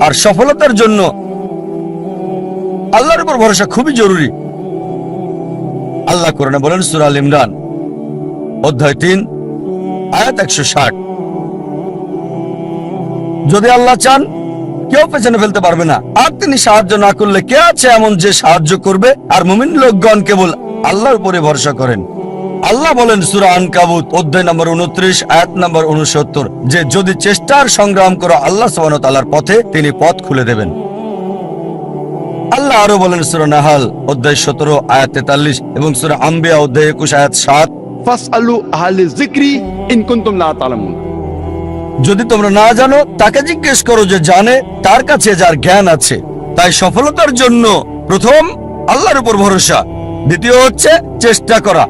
আর সফলতার জন্য আল্লাহর উপর ভরসা খুবই জরুরি। আল্লাহ কোরআনে বলেন সূরা আল ইমরান অধ্যায় 3 আয়াত 160, যদি আল্লাহ চান কেউ পেছনে ফেলতে পারবে না, আর তিনি সাহায্য না করলে কে আছে এমন যে সাহায্য করবে? আর মুমিন লোকগণ কেবল আল্লাহর উপরে ভরসা করেন। আল্লাহ বলেন সূরা আনকাবুত অধ্যায় নম্বর 29 আয়াত নম্বর 69 যে যদি চেষ্টার সংগ্রাম করো আল্লাহ সুবহানাহু ওয়া তাআলার পথে তিনি পথ খুলে দেবেন। আল্লাহ আরো বলেন সূরা নাহাল অধ্যায় 17 আয়াত 43 এবং সূরা আম্বিয়া অধ্যায় 21 আয়াত 7, ফাসআলু আহলে যিকরি ইন কুনতুম লা তা'লামুন। যদি তোমরা না জানো তাকে জিজ্ঞেস করো যে জানে, তার কাছে যার জ্ঞান আছে। তাই সফলতার জন্য প্রথম আল্লাহর উপর ভরসা, দ্বিতীয় হচ্ছে চেষ্টা করা,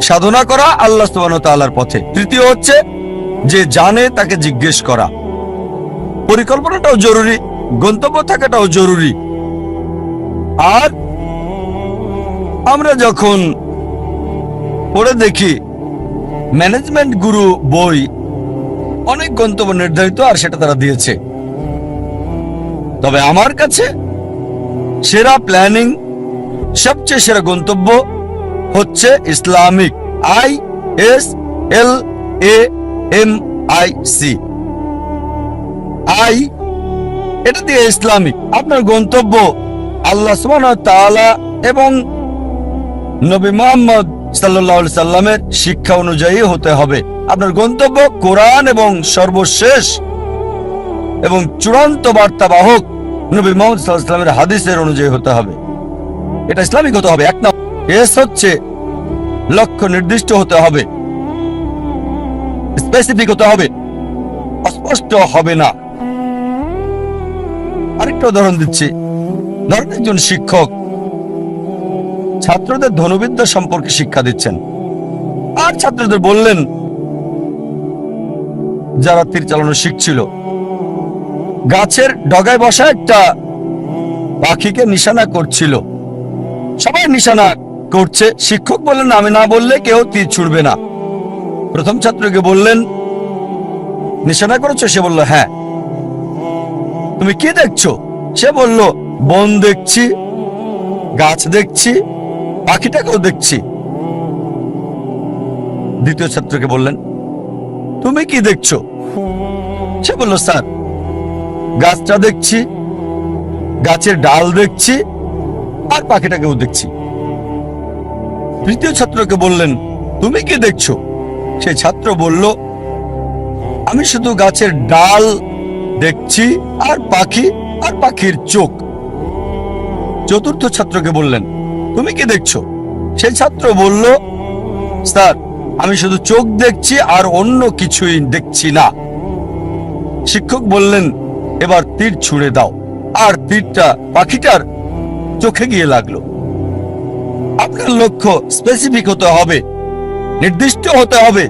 সাধনা করা আল্লাহ সুবহানাহু ওয়া তাআলার পথে, তৃতীয় হচ্ছে যে জানে তাকে জিজ্ঞেস করা। পরিকল্পনাটাও জরুরি, গন্তব্য থাকাটাও জরুরি। আর আমরা যখন পড়ে দেখি ম্যানেজমেন্ট গুরু বই, অনেক গন্তব্য নির্ধারিত আর সেটা তারা দিয়েছে, তবে আমার কাছে সেরা প্ল্যানিং, সবচেয়ে সেরা গন্তব্য হচ্ছে ইসলামিক ISLAMIC। এটা দিয়ে ইসলামিক। আপনার গন্তব্য আল্লাহ সুবহানাহু ওয়া তাআলা এবং নবী মুহাম্মদ সাল্লাল্লাহু আলাইহি সাল্লামের শিক্ষা অনুযায়ী হতে হবে। আপনার গন্তব্য কোরআন এবং সর্বশেষ এবং চূড়ান্ত বার্তাবাহক নবী মুহাম্মদ সাল্লাল্লাহু আলাইহি সাল্লামের হাদিসের অনুযায়ী হতে হবে। এটা ইসলামিক হতে হবে। এক নম্বর। এস হচ্ছে লক্ষ্য নির্দিষ্ট হতে হবে, স্পেসিফিক হতে হবে, অস্পষ্ট হবে না। আরেকটা উদাহরণ দিচ্ছি। ধরেন একজন শিক্ষক ছাত্রদের ধনুবিদ্যা সম্পর্কে শিক্ষা দিচ্ছেন, আর ছাত্রদের বললেন, যারা তীর চালানো শিখছিল, গাছের ডগায় বসা একটা পাখিকে নিশানা করছিল। সবাই নিশানা করছে, শিক্ষক বললেন আমি না বললে কেউ তীর ছুড়বে না। প্রথম ছাত্রকে বললেন নিশানা করেছো? সে বলল হ্যাঁ। তুমি কি দেখছো? সে বলল বন দেখছি, গাছ দেখছি, পাখিটাকেও দেখছি। দ্বিতীয় ছাত্রকে বললেন তুমি কি দেখছো? সে বলল স্যার গাছটা দেখছি, গাছের ডাল দেখছি, আর পাখিটাকেও দেখছি। তৃতীয় ছাত্রকে বললেন তুমি কি দেখছো? সেই ছাত্র বলল আমি শুধু গাছের ডাল দেখছি আর পাখি আর পাখির চোখ। চতুর্থ ছাত্রকে বললেন তুমি কি দেখছো? সেই ছাত্র বলল স্যার আমি শুধু চোখ দেখছি আর অন্য কিছুই দেখছি না। শিক্ষক বললেন এবার তীর ছুঁড়ে দাও, আর তীরটা পাখিটার চোখে গিয়ে লাগলো। আপনার লক্ষ্য স্পেসিফিক হতে হবে, নির্দিষ্ট হতে হবে।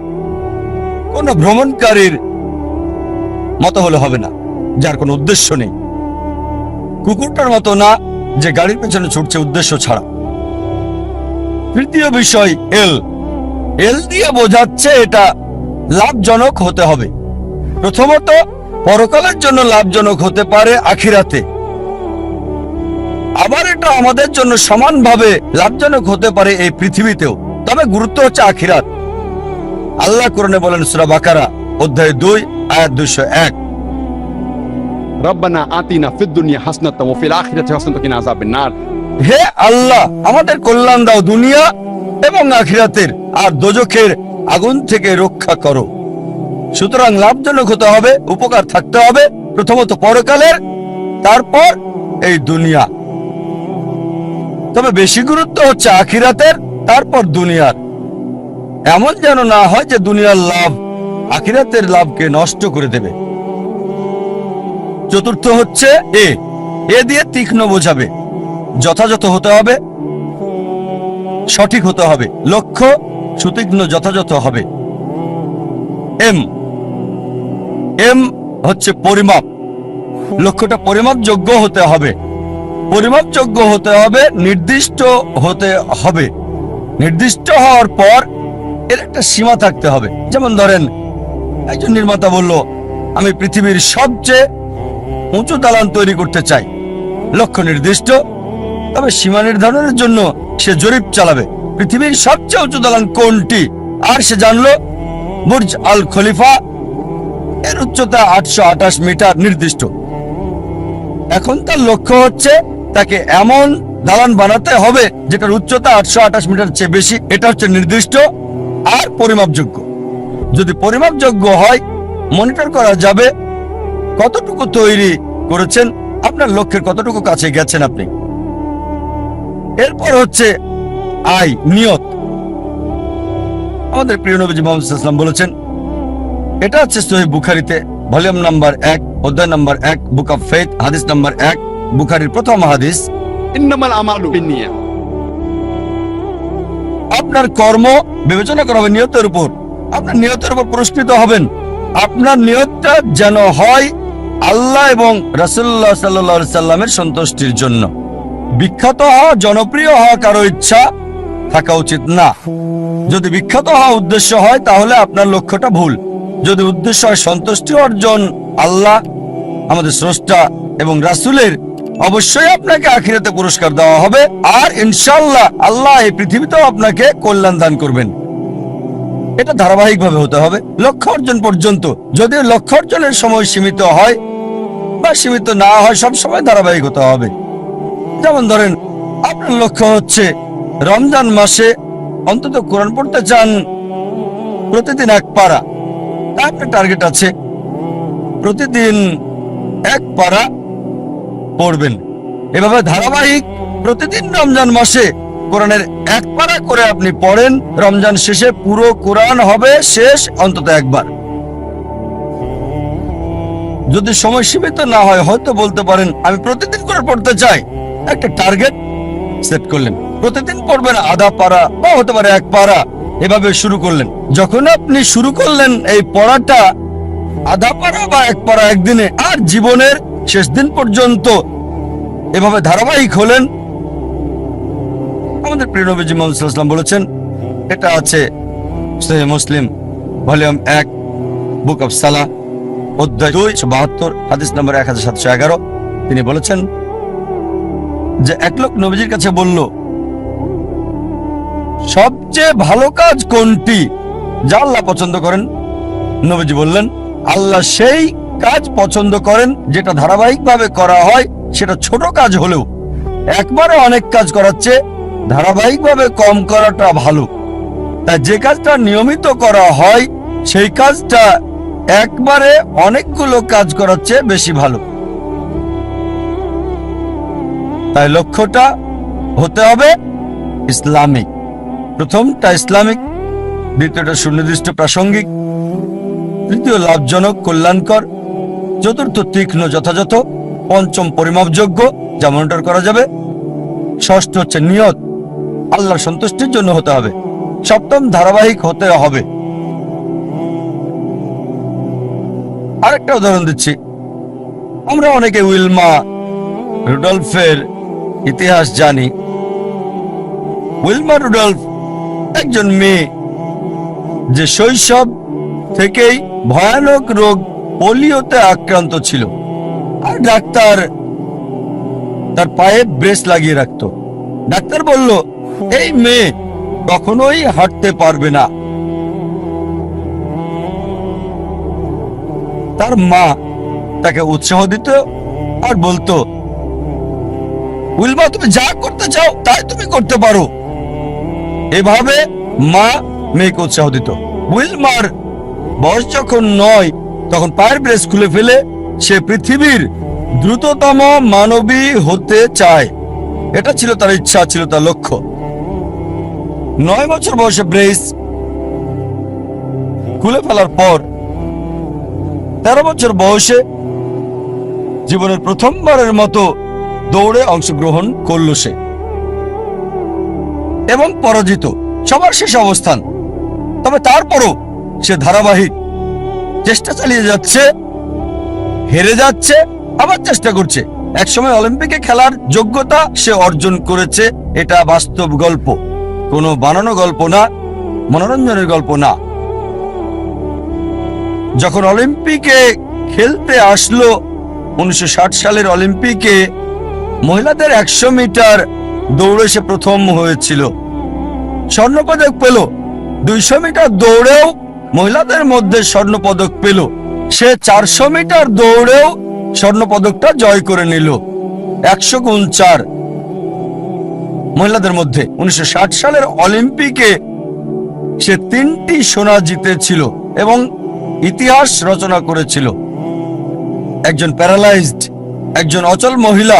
কোন ভ্রমণকারীর মতো হলে হবে না, যার কোনো উদ্দেশ্য নেই। কুকুরটার মতো না যে গাড়ির পেছনে ছুটছে উদ্দেশ্য ছাড়া। তৃতীয় বিষয় এল দিয়ে বোঝাচ্ছে এটা লাভজনক হতে হবে। প্রথমত পরকালের জন্য লাভজনক হতে পারে আখিরাতে, আবার এটা আমাদের জন্য সমানভাবে লাভজনক হতে পারে এই পৃথিবীতেও, তবে গুরুত্ব হচ্ছে আখিরাত। আল্লাহ কোরআনে বলেন সূরা বাকারা অধ্যায় 2 আয়াত 201, রব্বানা আতিনা ফিদ দুনিয়া হাসানাতাও ওয়া ফিল আখিরাতি হাসানাতাও ওয়া কিনা আযাবান নার। হে আল্লাহ আমাদের কল্যাণ দাও দুনিয়া এবং আখিরাতের, আর দোজখের আগুন থেকে রক্ষা করো। সুতরাং লাভজনক হতে হবে, উপকার থাকতে হবে, প্রথমত পরকালের, তারপর এই দুনিয়া। তবে বেশি গুরুত্ব হচ্ছে আখিরাতের, তারপর দুনিয়ার। এমন যেন না হয় যে দুনিয়ার লাভ আখিরাতের লাভকে নষ্ট করে দেবে। চতুর্থ হচ্ছে এ দিয়ে তীক্ষ্ণ বোঝাবে, যথাযথ হতে হবে, সঠিক হতে হবে, লক্ষ্য সুতীক্ষ্ণ যথাযথ হবে। এম হচ্ছে পরিমাপ, লক্ষ্যটা পরিমাপযোগ্য হতে হবে। পরিমাপযোগ্য হতে হবে, নির্দিষ্ট হতে হবে। নির্দিষ্ট হওয়ার পর এর একটা সীমা থাকতে হবে। যেমন ধরেন একজন নির্মাতা বলল আমি পৃথিবীর সবচেয়ে উঁচু দালান তৈরি করতে চাই। লক্ষ্য নির্দিষ্ট, তবে সীমা নির্ধারণের জন্য সে জরিপ চালাবে পৃথিবীর সবচেয়ে উঁচু দালান কোনটি। আর সে জানলো বুর্জ আল খলিফা, এর উচ্চতা 828 মিটার নির্দিষ্ট। এখন তার লক্ষ্য হচ্ছে তাকে এমন দালান বানাতে হবে যেটার উচ্চতা 828 মিটার চেয়ে বেশি। এটা হচ্ছে নির্দিষ্ট আর পরিমাপযোগ্য। যদি পরিমাপযোগ্য হয়, মনিটর করা যাবে কতটুকু তৈরি করেছেন, আপনার লক্ষ্যের কতটুকু কাছে গেছেন আপনি। এরপর হচ্ছে নিয়ত। আমাদের প্রিয় নবীজি মুহাম্মদ সাল্লাল্লাহু আলাইহি ওয়াসাল্লাম বলেছেন, এটা আছে সহিহ বুখারীতে ভলিউম নাম্বার 1 অধ্যায় নাম্বার 1 বুক অফ ফেথ হাদিস নাম্বার 1, বুখারীর প্রথম হাদিস। ইন্নামাল আমালু বিন্নিয়াত। আপনার কর্ম বিবেচনা করা হবে নিয়তের উপর। আপনার নিয়তের উপর পুরস্কৃত হবেন। আপনার নিয়তটা যেন হয় আল্লাহ এবং রাসূলুল্লাহ সাল্লাল্লাহু আলাইহি সাল্লামের সন্তুষ্টির জন্য। বিখ্যাত হওয়া, জনপ্রিয় হওয়া কারো ইচ্ছা থাকা উচিত না। যদি বিখ্যাত হওয়া উদ্দেশ্য হয়, তাহলে আপনার লক্ষ্যটা ভুল। যদি উদ্দেশ্য হয় সন্তুষ্টি অর্জন, আল্লাহ আমাদের স্রষ্টা এবং রাসূলের, অবশ্যই আপনাকে আখিরাতে পুরস্কার দেওয়া হবে। আর ইনশাআল্লাহ আল্লাহ এই পৃথিবীতেও আপনাকে কল্যাণ দান করবেন। এটা ধারাবাহিকভাবে হতে হবে লক্ষ্য অর্জন পর্যন্ত। যদিও লক্ষ্য অর্জনের সময় সীমিত হয় বা সীমিত না হয়, সব সময় ধারাবাহিক হতে হবে। যেমন ধরেন, আপনার লক্ষ্য হচ্ছে রমজান মাসে অন্তত কোরআন পড়তে চান প্রতিদিন 1 পারা। আপনার টার্গেট আছে প্রতিদিন 1 পারা পড়বেন। এভাবে ধারাবাহিক প্রতিদিন রমজান মাসে কোরআনের 1 পারা করে আপনি পড়েন। রমজান শেষে পুরো কোরআন হবে শেষ অন্তত 1 বার। যদি সময় সীমিত না হয়, হয়তো বলতে পারেন আমি প্রতিদিন করে পড়তে চাই। একটা টার্গেট সেট করলেন, প্রতিদিন পড়বেন আধা পারা বা হতে পারে 1 পারা। এভাবে শুরু করলেন। যখন আপনি শুরু করলেন এই পড়াটা আধা পারা বা 1 পারা একদিনে, আর জীবনের শেষ দিন পর্যন্ত এভাবে ধারাবাহিক হলেন, আমাদের প্রিয় নবীজি মুহাম্মদ সাল্লাল্লাহু আলাইহি ওয়াসাল্লাম বলেছেন, এটা আছে সহিহ মুসলিম ভলিউম 1 বুক অফ সালাহ অধ্যায় 272 হাদিস নম্বর 1711। তিনি বলেছেন যে এক লোক নবীজির কাছে বলল, সবচেয়ে ভালো কাজ কোনটি যা আল্লাহ পছন্দ করেন? নবীজি বললেন, আল্লাহ সেই কাজ পছন্দ করেন যেটা ধারাবাহিকভাবে করা হয়। সেটা ছোট কাজ হলেও একবারে অনেক কাজ করাচ্ছে ধারাবাহিকভাবে কম করাটা ভালো। তাই যে কাজটা নিয়মিত করা হয়, সেই কাজটা একবারে অনেকগুলো কাজ করাচ্ছে বেশি ভালো। তাই লক্ষ্যটা হতে হবে ইসলামিক। প্রথমটা ইসলামিক, দ্বিতীয়টা সুনির্দিষ্ট প্রাসঙ্গিক, তৃতীয় লাভজনক কল্যাণকর, চতুর্থ তীক্ষ্ণ যথাযথ, পঞ্চম পরিমাপযোগ্য যা মনিটর করা যাবে, ষষ্ঠ হচ্ছে নিয়ত আল্লাহর সন্তুষ্টির জন্য হতে হবে, সপ্তম ধারাবাহিক হতে হবে। আরেকটা উদাহরণ দিচ্ছি। আমরা অনেকে উইলমা রুডলফের ইতিহাস জানি। উইলমা রুডলফ একজন মেয়ে যে শৈশব থেকেই ভয়ানক রোগ পোলিওতে আক্রান্ত ছিল। আর ডাক্তার তার পায়ে ব্রেস লাগিয়ে রাখত। ডাক্তার বলল, এই মেয়ে কখনোই হাঁটতে পারবে না। তার মা তাকে উৎসাহ দিত আর বলতো, উইলমা, তুমি যা করতে চাও তাই তুমি করতে পারো। এভাবে মা মেয়েকে উৎসাহ দিত। উইলমার বয়স যখন 9, তখন পায়ের ব্রেস খুলে ফেলে সে পৃথিবীর দ্রুততম মানবী হতে চায়। এটা ছিল তার ইচ্ছা, ছিল তার লক্ষ্য। 9 বছর বয়সে ব্রেস খুলে ফেলার পর 13 বছর বয়সে জীবনের প্রথমবারের মতো দৌড়ে অংশগ্রহণ করল সে, এবং পরাজিত, সবার শেষ অবস্থান। তবে তারপরও সে ধারাবাহিক চেষ্টা চালিয়ে যাচ্ছে, হেরে যাচ্ছে, আবার চেষ্টা করছে। একসময় অলিম্পিকে খেলার যোগ্যতা সে অর্জন করেছে। এটা বাস্তব গল্প, কোনো বানানো গল্প না, মনোরঞ্জনের গল্প না। যখন অলিম্পিকে খেলতে আসলো 1960 সালের অলিম্পিকে মহিলাদের 100 মিটার দৌড়ে সে প্রথম হয়েছিল, স্বর্ণপদক পেল। 200 মিটার দৌড়েও মহিলাদের মধ্যে স্বর্ণপদক পেল। সে 400 মিটার দৌড়েও স্বর্ণপদকটা জয় করে নিল। 100 গুণ 4 মহিলাদের মধ্যে 1960 সালের অলিম্পিকে সে 3টি সোনা জিতেছিল এবং ইতিহাস রচনা করেছিল। একজন প্যারালাইজড, একজন অচল মহিলা,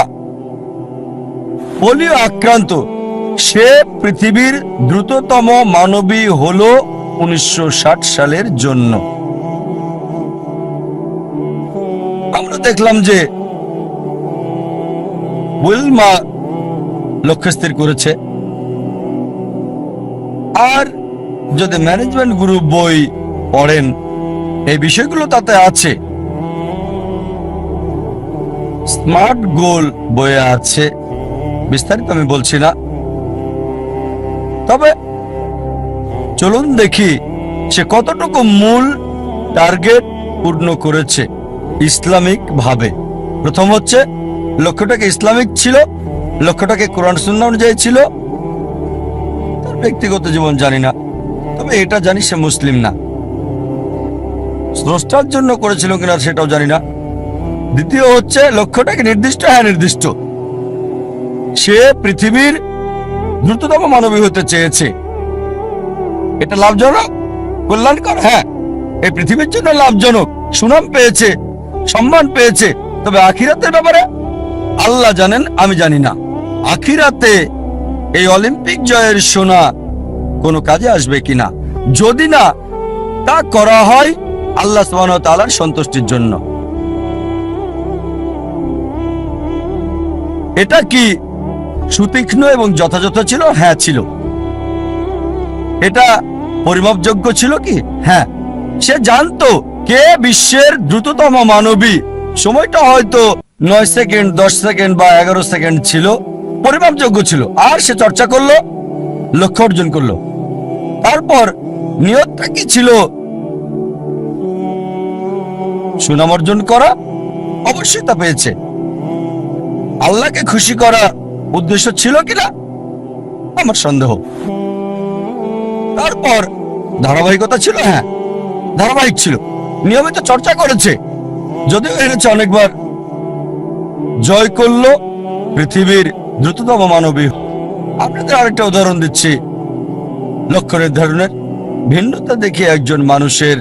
পোলিও আক্রান্ত, সে পৃথিবীর দ্রুততম মানবী হলো 1960 সালের জন্য। আমরা দেখলাম যে উইলমা লক্ষ্য স্থির করেছে। আর যদি ম্যানেজমেন্ট গ্রুপ বই পড়েন, এই বিষয়গুলো তাতে আছে। স্মার্ট গোল বইয়ে আছে, বিস্তারিত আমি বলছি না। তবে চলুন দেখি সে কতটুকু মূল টার্গেট পূর্ণ করেছে ইসলামিক ভাবে। প্রথম হচ্ছে লক্ষ্যটাকে ইসলামিক ছিল, লক্ষ্যটাকে কোরআন সুন্নাহ অনুযায়ী ছিল। তার ব্যক্তিগত জীবন জানি না, তবে এটা জানি সে মুসলিম না। স্রষ্টার জন্য করেছিল কিনা সেটাও জানি না। দ্বিতীয় হচ্ছে লক্ষ্যটাকে নির্দিষ্ট, হ্যাঁ নির্দিষ্ট। সে পৃথিবীর দ্রুততম মানবী হতে চেয়েছে। এটা লাভজনক, কল্যাণকর, হ্যাঁ এই পৃথিবীর জন্য লাভজনক। সুনাম পেয়েছে, সম্মান পেয়েছে। তবে আখিরাতের ব্যাপারে আল্লাহ জানেন, আমি জানি না। আখিরাতে এই অলিম্পিক জয়ের সোনা কোনো কাজে আসবে কিনা। যদি না তা করা হয় আল্লাহ সুবহানাহু ওয়া তাআলার সন্তুষ্টির জন্য। এটা কি সুতীক্ষ্ণ এবং যথাযথ ছিল? হ্যাঁ ছিল। এটা পরিমাপযোগ্য ছিল কি? হ্যাঁ। সে জানতো কে বিশ্বের দ্রুততম মানবী। সময়টা হয়তো 9 সেকেন্ড, 10 সেকেন্ড বা 11 সেকেন্ড ছিল, পরিমাপযোগ্য ছিল। আর সে চর্চা করলো, লক্ষ্য অর্জন করলো। তারপর নিয়তটা কি ছিল? সুনাম অর্জন করা। অবশ্যই তা পেয়েছে। আল্লাহকে খুশি করা উদ্দেশ্য ছিল কিনা আমার সন্দেহ। তারপর ধারাবাহিকতা ছিল, হ্যাঁ ধারাবাহিক ছিল, নিয়মিত চর্চা করেছে, যদিও হেরেছে অনেকবার, জয় করলো পৃথিবীর দ্রুততম মানবী। আপনাদের আরেকটা উদাহরণ দিচ্ছি লক্ষ্য নির্ধারণের। ভিন্নতা দেখিয়ে একজন মানুষের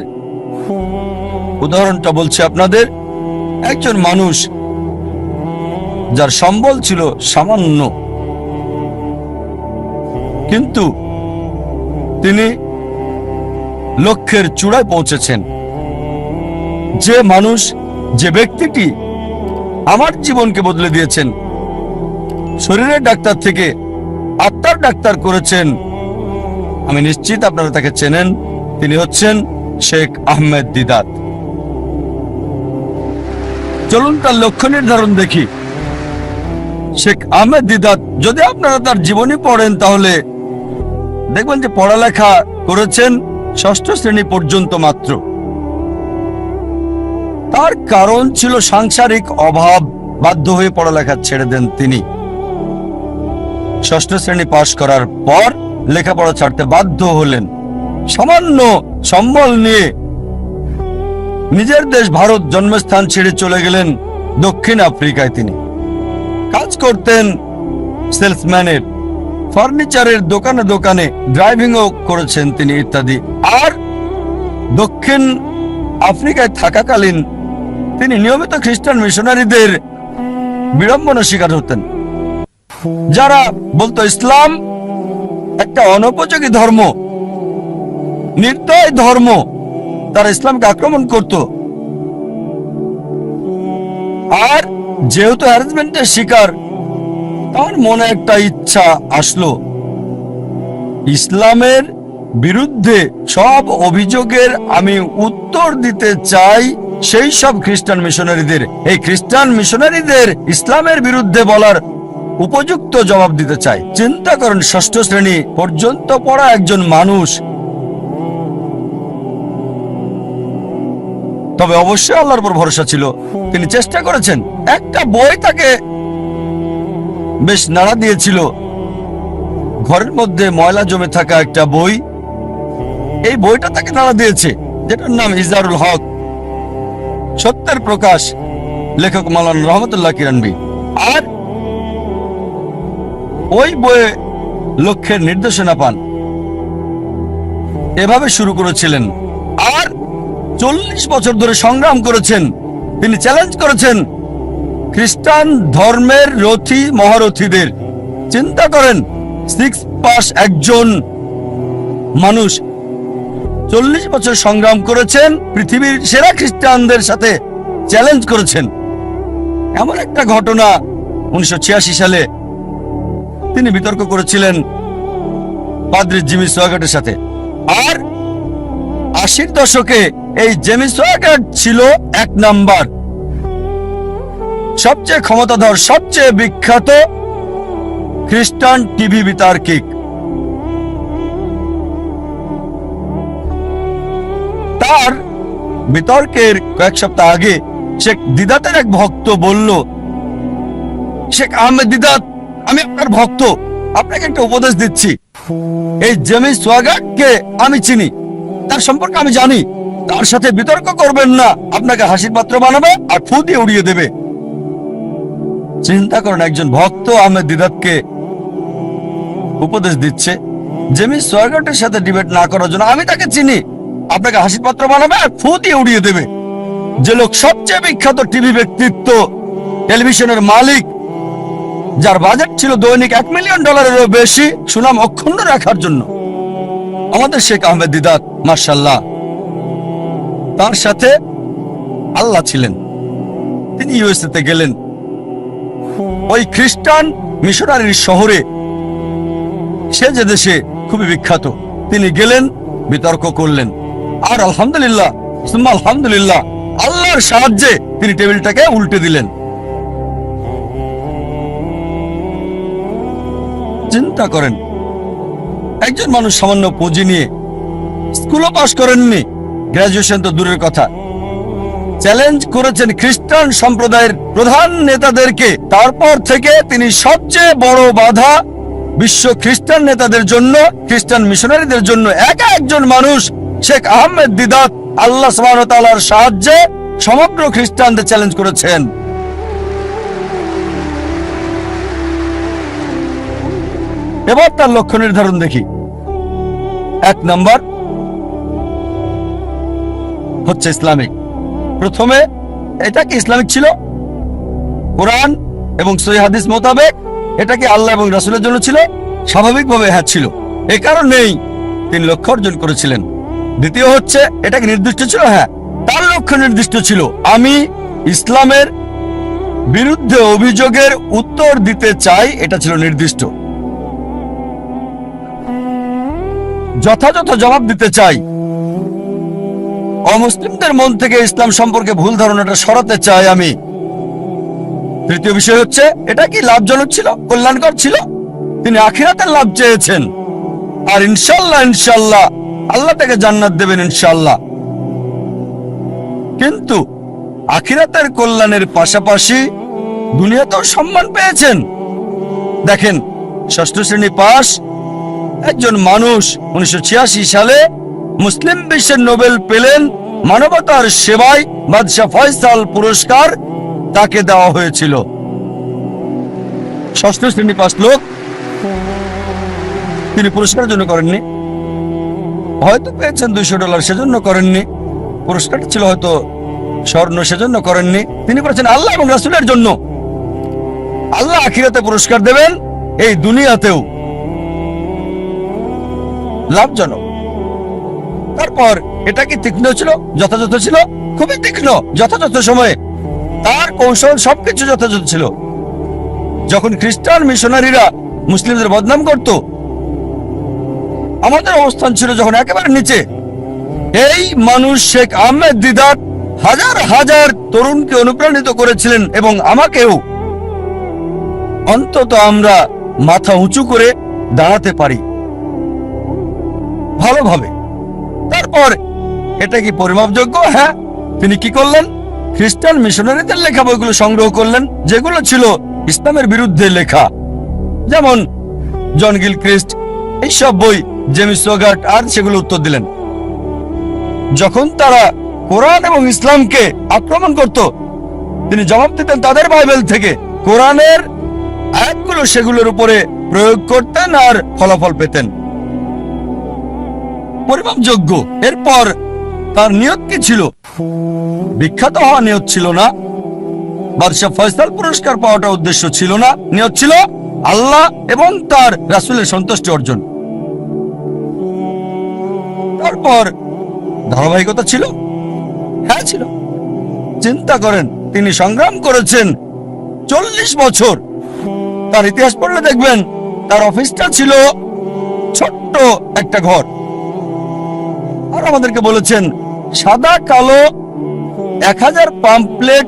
উদাহরণটা বলছি আপনাদের। একজন মানুষ যার সম্বল ছিল সামান্য, কিন্তু তিনি লক্ষ্যের চূড়ায় পৌঁছেছেন। যে মানুষ, যে ব্যক্তিটি আমার জীবনকে বদলে দিয়েছেন, শরীরের ডাক্তার থেকে আত্মার ডাক্তার করেছেন, আমি নিশ্চিত আপনারা তাকে চেনেন। তিনি হচ্ছেন শেখ আহমেদ দিদাত। চলুন তার লক্ষ্য নির্ধারণ দেখি। শেখ আহমেদ দিদাত, যদি আপনারা তার জীবনী পড়েন তাহলে দেখবেন যে পড়ালেখা করেছেন 6ষ্ঠ শ্রেণী পর্যন্ত মাত্র। তার কারণ ছিল সাংসারিক অভাব, বাধ্য হয়ে পড়ালেখা ছেড়ে দেন তিনি। 6ষ্ঠ শ্রেণী পাশ করার পর লেখাপড়া ছাড়তে বাধ্য হলেন। সামান্য সম্বল নিয়ে নিজের দেশ ভারত জন্মস্থান ছেড়ে চলে গেলেন দক্ষিণ আফ্রিকায়। তিনি কাজ করতেন সেলসম্যানের, ফার্নিচারের দোকানে দোকানে ড্রাইভিংও করেছেন তিনি ইত্যাদি। আর দক্ষিণ আফ্রিকায় থাকাকালীন তিনি নিয়মিত খ্রিস্টান মিশনারিদের বিড়ম্বনা শিকার হতেন, যারা বলতো ইসলাম একটা অনুপযোগী ধর্ম, নির্দয় ধর্ম। তারা ইসলামকে আক্রমণ করত। আর যেহেতু হ্যারাসমেন্টের শিকার, তার মনে একটা ইচ্ছা আসলো, ইসলামের বিরুদ্ধে সব অভিযোগের আমি উত্তর দিতে চাই সেই সব খ্রিস্টান মিশনারিদের। এই খ্রিস্টান মিশনারিদের ইসলামের বিরুদ্ধে বলার উপযুক্ত জবাব দিতে চাই। চিন্তা করেন, 6ষ্ঠ শ্রেণী পর্যন্ত পড়া একজন মানুষ তবে অবশ্যই আল্লাহর উপর ভরসা ছিল। তিনি চেষ্টা করেছেন। একটা বই তাকে বেশ নাড়া দিয়েছিল, ঘরের মধ্যে ময়লা জমে থাকা একটা বই। এই বইটা তাকে নাড়া দিয়েছে, যেটার নাম ইজারুল হক, সত্যের প্রকাশ, লেখক মাওলানা রহমতুল্লাহ কিরানবী। আর ওই বইয়ে লক্ষ্যের নির্দেশনা পান, এভাবে শুরু করেছিলেন। আর 40 বছর ধরে সংগ্রাম করেছেন। তিনি চ্যালেঞ্জ করেছেন খ্রিস্টান ধর্মের রথী মহারথীদের। চিন্তা করেন, 6 পাস একজন মানুষ 40 বছর সংগ্রাম করেছেন, পৃথিবীর সেরা খ্রিস্টানদের সাথে চ্যালেঞ্জ করেছেন। এমন একটা ঘটনা 1986 সালে তিনি বিতর্ক করেছিলেন পাদ্রী জিমি সোয়াগাটের সাথে। আর 80-র দশকে এই জেমি সোয়াগাট ছিল 1 নাম্বার, সবচেয়ে ক্ষমতাধর, সবচেয়ে বিখ্যাত খ্রিস্টান টিভি বিতার্কিক। তার বিতর্কের কয়েক সপ্তাহ আগে শেখ দিদাতের এক ভক্ত বলল, শেখ আহমেদ দিদাত, আমি আপনার ভক্ত, আপনাকে একটা উপদেশ দিচ্ছি। এই জেমি সোয়াগাটকে আমি চিনি, তার সম্পর্কে আমি জানি, তার সাথে বিতর্ক করবেন না, আপনাকে হাসির পাত্র বানাবে আর ফু দিয়ে উড়িয়ে দেবে। চিন্তা করেন, একজন ভক্ত আহমেদ দিদাতকে উপদেশ দিচ্ছে জেমি সোয়াগাটের সাথে ডিবেট না করার জন্য। আমি তাকে চিনি, আপনাকে হাসির পাত্র বানাবে আর ফু দিয়ে উড়িয়ে দেবে। যে লোক সবচেয়ে বিখ্যাত টিভি ব্যক্তিত্ব, টেলিভিশনের মালিক, যার বাজেট ছিল দৈনিক $1 মিলিয়ন বেশি সুনাম অক্ষুণ্ণ রাখার জন্য, আমাদের শেখ আহমেদ দিদাত, মাশাআল্লাহ, তার সাথে আল্লাহ ছিলেন। তিনি ইউএসএ তে গেলেন, ওই খ্রিস্টান মিশনারির শহরে, সে যে দেশে খুবই বিখ্যাত, তিনি গেলেন, বিতর্ক করলেন। আর আলহামদুলিল্লাহ, সুম্মা আলহামদুলিল্লাহ, আল্লাহর সাহায্যে তিনি টেবিলটাকে উল্টে দিলেন। চিন্তা করেন, একজন মানুষ সামান্য পুঁজি নিয়ে, স্কুলও পাশ করেননি, গ্রাজুয়েশন তো দূরের কথা, চ্যালেঞ্জ করেছেন খ্রিস্টান সম্প্রদায়ের প্রধান নেতাদেরকে। তারপর থেকে তিনি সবচেয়ে বড় বাধা বিশ্ব খ্রিস্টান নেতাদের জন্য, খ্রিস্টান মিশনারিদের জন্য। একা একজন মানুষ শেখ আহমেদ দিদাত আল্লাহ সুবহানাহু ওয়া তাআলার সাহায্যে সমগ্র খ্রিস্টানদের চ্যালেঞ্জ করেছেন। এবার তার লক্ষ্য নির্ধারণ দেখি। 1 নাম্বার হচ্ছে ইসলামিক। প্রথমে এটা কি ইসলামিক ছিল? কোরআন এবং সহিহ হাদিস মোতাবেক এটা কি আল্লাহ এবং রাসূলের জন্য ছিল? স্বাভাবিকভাবে হ্যাঁ ছিল। এই কারণেই তিনি লক্ষ্য অর্জন করেছিলেন। দ্বিতীয় হচ্ছে, এটা কি নির্দিষ্ট ছিল? হ্যাঁ, তার লক্ষ্য নির্দিষ্ট ছিল। আমি ইসলামের বিরুদ্ধে অভিযোগের উত্তর দিতে চাই, এটা ছিল নির্দিষ্ট। যথাযথ জবাব দিতে চাই, অমুসলিমদের মন থেকে ইসলাম সম্পর্কে ভুল ধারণাটা সরাতে চাই আমি। তৃতীয় বিষয় হচ্ছে, এটা কি লাভজনক ছিল, কল্যাণকর ছিল? তিনি আখিরাতের লাভ চেয়েছেন, আর ইনশাআল্লাহ ইনশাআল্লাহ আল্লাহ তাকে জান্নাত দেবেন ইনশাআল্লাহ। কিন্তু আখিরাতের কল্যাণের পাশাপাশি দুনিয়াতেও সম্মান পেয়েছেন। দেখেন, 6ষ্ঠ শ্রেণী পাস একজন মানুষ 1986 সালে মুসলিম বিশ্বের নোবেল পেলেন মানবতার সেবায়, বাদশাহ ফয়সাল পুরস্কার তাকে দেওয়া হয়েছিল। 6ষ্ঠ শ্রেণী পাস লোক, তিনি পুরস্কারের জন্য করেননি, হয়তো পেয়েছেন $200, সেজন্য করেননি। পুরস্কারটা ছিল হয়তো স্বর্ণ, সেজন্য করেননি। তিনি করেছেন আল্লাহ এবং রাসূলের জন্য। আল্লাহ আখিরাতে পুরস্কার দেবেন, এই দুনিয়াতেও লাভজনক। তারপর এটা কি তীক্ষ্ণ ছিল, যথাযথ ছিল? খুবই তীক্ষ্ণ, যথাযথ সময়ে তার কৌশল সবকিছু যথাযথ ছিল। যখন খ্রিস্টান মিশনারিরা মুসলিমদের বদনাম করত, আমাদের অবস্থান ছিল যখন একেবারে নিচে। এই মানুষ শেখ আহমেদ দিদাত হাজার হাজার তরুণকে অনুপ্রাণিত করেছিলেন, এবং আমাকেও। অন্তত আমরা মাথা উঁচু করে দাঁড়াতে পারি ভালোভাবে। তারপর এটা কি পরিমাপযোগ্য? হ্যাঁ, তিনি কি করলেন? খ্রিস্টান মিশনারিদের লেখা বইগুলো সংগ্রহ করলেন, যেগুলো ছিল ইসলামের বিরুদ্ধে লেখা, যেমন জন গিলক্রিস্ট, এইসব বই, জেমস সোগার্ট, আর সেগুলো উত্তর দিলেন। যখন তারা কোরআন এবং ইসলামকে আক্রমণ করত, তিনি জবাব দিতেন তাদের বাইবেল থেকে। কোরআনের আয়াতগুলো সেগুলোর উপরে প্রয়োগ করতেন আর ফলাফল পেতেন পরিমাপযোগ্য। এরপর তার নিয়ত কি ছিল? বিখ্যাত হওয়া নিয়ত ছিল না, বাদশাহ ফয়সাল পুরস্কার পাওয়াটা উদ্দেশ্য ছিল না। নিয়ত ছিল আল্লাহ এবং তার রাসূলের সন্তুষ্টি অর্জন। তারপর ধারাবাহিকতা ছিল, হ্যাঁ ছিল। চিন্তা করেন, তিনি সংগ্রাম করেছেন 40 বছর। তার ইতিহাস পড়লে দেখবেন তার অফিসটা ছিল ছোট্ট একটা ঘর। আর আমাদেরকে বলেছেন সাদা কালো 1000 পাম্পলেট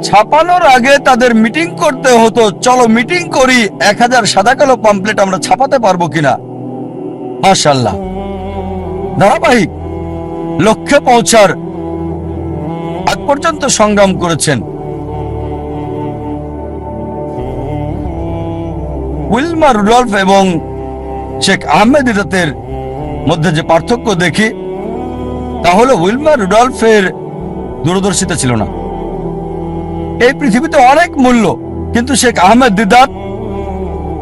ছাপানোর আগে তাদের মিটিং করতে হতো। চলো মিটিং করি, 1000 সাদা কালো পাম্পলেট আমরা ছাপাতে পারবো কিনা। মাশাআল্লাহ, ধারাবাহিক লক্ষ্যে পৌঁছার আগ পর্যন্ত সংগ্রাম করেছেন। উইলমার রুডলফ এবং শেখ আহমেদ দিদাতের মধ্যে যে পার্থক্য দেখি, তা হলো উইলমার রুডলফের দূরদর্শিতা ছিল না। এই পৃথিবীতে অনেক মূল্য, কিন্তু শেখ আহমেদ দিদাত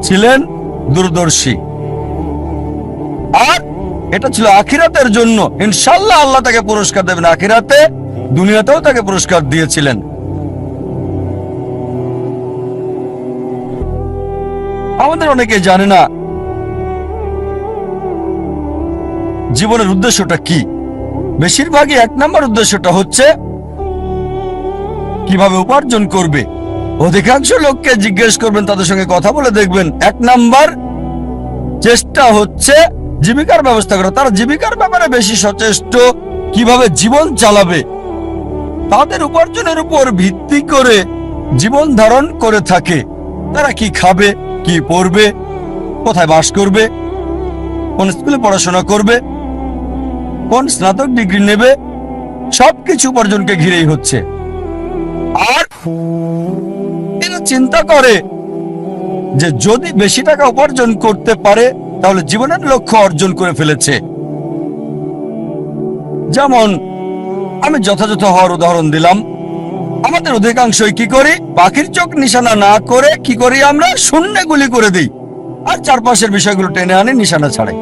ছিলেন দূরদর্শী। আর এটা ছিল আখিরাতের জন্য। ইনশাআল্লাহ আল্লাহ তাকে পুরস্কার দেবেন আখিরাতে, দুনিয়াতেও তাকে পুরস্কার দিয়েছিলেন। আমাদের অনেকে জানে না জীবনের উদ্দেশ্যটা কি। বেশিরভাগই 1 নম্বর উদ্দেশ্যটা হচ্ছে কিভাবে উপার্জন করবে। অধিকাংশ লোককে জিজ্ঞেস করবেন, তাদের সঙ্গে কথা বলে দেখবেন 1 নাম্বার চেষ্টা হচ্ছে জীবিকার ব্যবস্থা করা। তারা জীবিকার ব্যাপারে বেশি সচেষ্ট, কিভাবে জীবন চালাবে। তাদের উপার্জনের উপর ভিত্তি করে জীবন ধারণ করে থাকে। তারা কি খাবে, কি পড়বে, কোথায় বাস করবে, কোন স্কুলে পড়াশোনা করবে, কোন স্নাতক ডিগ্রি নেবে, সবকিছু উপার্জনকে ঘিরেই হচ্ছে। আর এরা চিন্তা করে যে যদি বেশি টাকা উপার্জন করতে পারে তাহলে জীবনের লক্ষ্য অর্জন করে ফেলেছে। যেমন আমি যথাযথ হওয়ার উদাহরণ দিলাম। আমাদের অধিকাংশই কি করি? পাখির চোখ নিশানা না করে কি করি? আমরা শূন্যে গুলি করে দিই, আর চারপাশের বিষয়গুলো টেনে আনি, নিশানা ছাড়াই